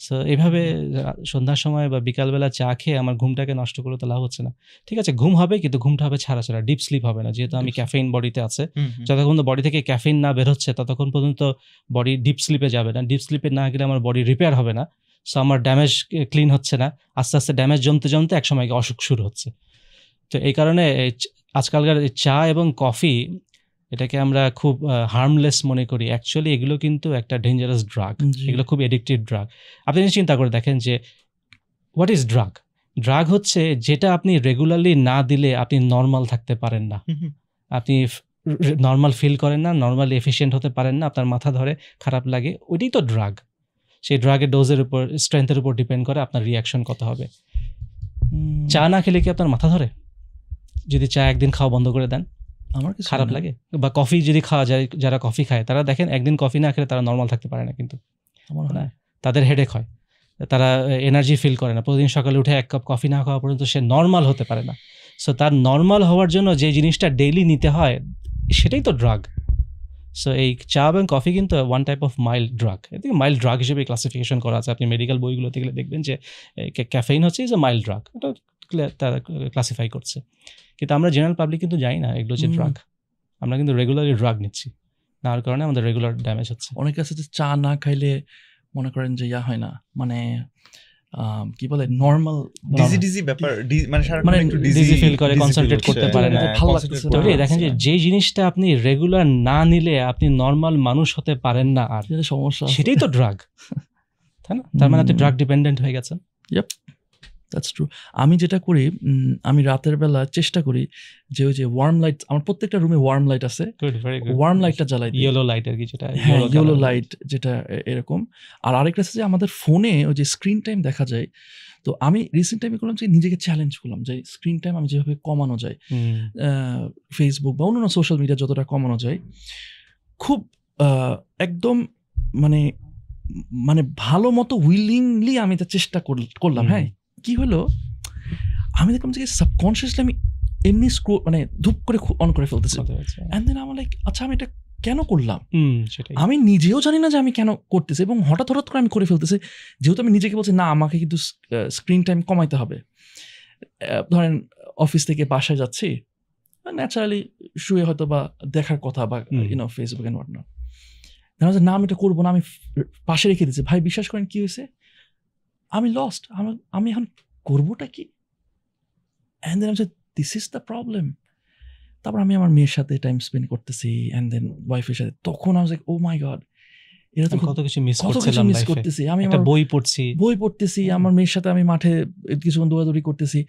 সো এইভাবে সন্ধ্যার সময় বা বিকালবেলা চা খেয়ে আমার ঘুমটাকে নষ্ট করে তো লাভ হচ্ছে না। ঠিক আছে, ঘুম হবে, কিন্তু ঘুমটা হবে ছাড়া ছাড়া, ডিপ স্লিপ হবে না, যেহেতু আমি ক্যাফেইন বডিতে আছে। যতক্ষণ বডি থেকে ক্যাফেইন না বের হচ্ছে ততক্ষণ পর্যন্ত বডি ডিপ স্লিপে যাবে না। ডিপ স্লিপে না গেলে আমার বডি রিপেয়ার হবে না, সো আমার ড্যামেজ ক্লিন হচ্ছে না, আস্তে আস্তে ড্যামেজ জমতে জমতে একসময় অসুখ শুরু হচ্ছে। তো এই কারণে আজকালকার চা এবং কফি এটাকে আমরা খুব হার্মলেস মনে করি, অ্যাকচুয়ালি এগুলো কিন্তু একটা ডেঞ্জারাস ড্রাগ, এগুলো খুব এডিক্টিভ ড্রাগ। আপনি চিন্তা করে দেখেন যে হোয়াট ইজ ড্রাগ? ড্রাগ হচ্ছে যেটা আপনি রেগুলারলি না দিলে আপনি নর্মাল থাকতে পারেন না, আপনি নর্মাল ফিল করেন না, নর্মালি এফিশিয়েন্ট হতে পারেন না, আপনার মাথা ধরে, খারাপ লাগে, ওইটাই তো ড্রাগ। সেই ড্রাগের ডোজের উপর, স্ট্রেংথের উপর ডিপেন্ড করে আপনার রিয়াকশন কত হবে। চা না খেলে কি আপনার মাথা ধরে? যদি চা একদিন খাওয়া বন্ধ করে দেন আমার খারাপ লাগে? বা কফি যদি খাওয়া যায়, যারা কফি খায় তারা দেখেন একদিন কফি না খেলে তারা নর্মাল থাকতে পারে না, কিন্তু তাদের হেডেক হয়, তারা এনার্জি ফিল করে না, প্রতিদিন সকালে উঠে এক কাপ কফি না খাওয়া পর্যন্ত সে নর্মাল হতে পারে না। সো তার নর্মাল হওয়ার জন্য যে জিনিসটা ডেইলি নিতে হয় সেটাই তো ড্রাগ। সো এই চা এবং কফি কিন্তু one type of mild drug, এদিকে মাইল্ড ড্রাগ হিসেবে ক্লাসিফিকেশন করা আছে। আপনি মেডিকেল বইগুলোতে গেলে দেখবেন যে ক্যাফেইন হচ্ছে ইজ এ মাইল্ড ড্রাগ, এটা তারা ক্লাসিফাই করছে। কিন্তু আমরা জেনারেল পাবলিক কিন্তু জানি না এগুলো যে ড্রাগ, আমরা কিন্তু রেগুলারলি ড্রাগ নিচ্ছি, নার কারণে আমাদের রেগুলার ড্যামেজ হচ্ছে। অনেকে আছে যে চা না খাইলে মনে করেন যে হয় না, মানে কি বলে নরমাল ডিজি ব্যাপার, মানে একটু ডিজি ফিল করে, কনসেন্ট্রেট করতে পারে না, ভালো লাগতেছে না। দেখেন যে জিনিসটা আপনি রেগুলার না নিলে আপনি নর্মাল মানুষ হতে পারেন না, আর সমস্যা, সেটাই তো ড্রাগ, তাই না? তার মানে আপনি ড্রাগ ডিপেন্ডেন্ট হয়ে গেছেন। That's true. আমি যেটা করি, আমি রাতের বেলা চেষ্টা করি যে ওই যে ওয়ার্ম লাইট, আমার প্রত্যেকটা রুমে ওয়ার্ম লাইট আছে, ওয়ার্ম লাইটটা জ্বালাই, ইয়েলো লাইট আর কি, যেটা ইয়েলো লাইট যেটা এরকম। আর আরেকটা আছে যে আমাদের ফোনে ওই যে স্ক্রিন টাইম দেখা যায়, তো আমি রিসেন্ট টাইমে করলাম যে নিজেকে চ্যালেঞ্জ করলাম যে স্ক্রিন টাইম আমি যেভাবে কমানো যায়, ফেসবুক বা অন্যান্য সোশ্যাল মিডিয়া যতটা কমানো যায়, খুব একদম মানে ভালো মতো উইলিংলি আমি এটা চেষ্টা করলাম। হ্যাঁ, কি হলো, আমি দেখলাম যে সাবকনশিয়াসলি আমি এমনি মানে ধূপ করে অন করে ফেলতেছি, এন্ড দেন আমার লাইক আচ্ছা আমি এটা কেন করলাম, আমি নিজেও জানি না যে আমি কেন করতেছি, এবং হঠাৎ করে আমি করে ফেলতেছি, যেহেতু আমি নিজেকে বলছি না আমাকে কিন্তু স্ক্রিন টাইম কমাইতে হবে। ধরেন অফিস থেকে বাসায় যাচ্ছি, ন্যাচারালি শুয়ে হয়তো বা দেখার কথা বা ফেসবুক এন্ড হোয়াট নট, না আমি এটা করবো না, আমি পাশে রেখে দিচ্ছি। ভাই বিশ্বাস করেন কি হয়েছে, আমি লস্ট, আমি এখন করবোটা কি, and then this is the problem. তারপর আমি আমার মেয়ের সাথে টাইম স্পেন্ড করতেছি, অ্যান্ড দেন ওয়াইফের সাথে, তখন আমি লাইক ও মাই গড, এটা তো কত কিছু মিস করতেছি। আমি একটা বই পড়ছি, আমার মেয়ের সাথে আমি মাঠে কিছুক্ষণ দৌড়াদৌড়ি করতেছি,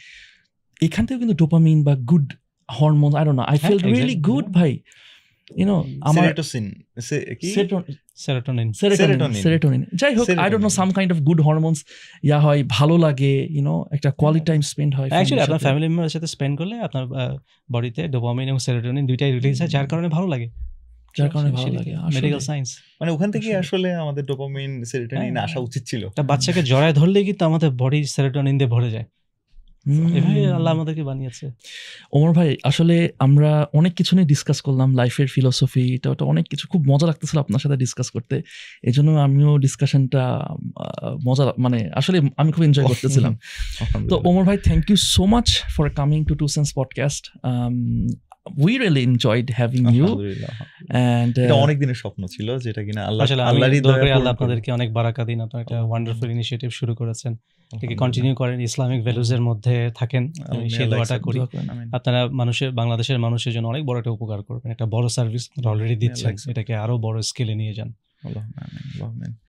এখান থেকে কিন্তু ডোপামিন বা good hormone, I don't know, I feel really good ভাই, আমার সেরোটোনিন যাই হোক, I don't know, some kind of good hormones হয়, ভালো লাগে, একটা কোয়ালিটি টাইম স্পেন্ড হয়। অ্যাকচুয়ালি আপনার ফ্যামিলি মেম্বারের সাথে স্পেন্ড করলে আপনার বডিতে ডোপামিন এবং সেরোটোনিন দুইটাই রিলিজ হয়, যার কারণে ভালো লাগে। মেডিকেল সায়েন্স মানে ওখান থেকে আসলে আমাদের ডোপামিন সেরোটোনিন আসা উচিত ছিল। একটা বাচ্চাকে জড়ায় ধরলেই কিন্তু আমাদের বডি সেরোটোনিন দিয়ে ভরে যায়। এভাবে আল্লাহ আমাদেরকে বানিয়েছে। ওমর ভাই, আসলে আমরা অনেক কিছু নিয়ে ডিসকাস করলাম, লাইফের ফিলোসফি, এটা অনেক কিছু, খুব মজা লাগতেছিল আপনার সাথে ডিসকাস করতে, এই জন্য আমিও ডিসকাশনটা মজা, মানে আসলে আমি খুব এনজয় করতেছিলাম। তো ওমর ভাই, thank you so much for coming to 2 Cents podcast. We really enjoyed having you, and এটা অনেক দিনের স্বপ্ন ছিল, যেটা কিনা আল্লাহরই দয়া করে আল্লাহ আপনাদেরকে অনেক বারাকা দিন। আপনারা একটা ওয়ান্ডারফুল ইনিশিয়েটিভ শুরু করেছেন, এটাকে কন্টিনিউ করেন, ইসলামিক ভ্যালুজের মধ্যে থাকেন, সেই দোয়াটা করি। আপনারা বাংলাদেশের মানুষের জন্য অনেক বড় একটা উপকার করবেন, একটা বড় সার্ভিস অলরেডি দিচ্ছেন, এটাকে আরো বড় স্কেলে নিয়ে যান।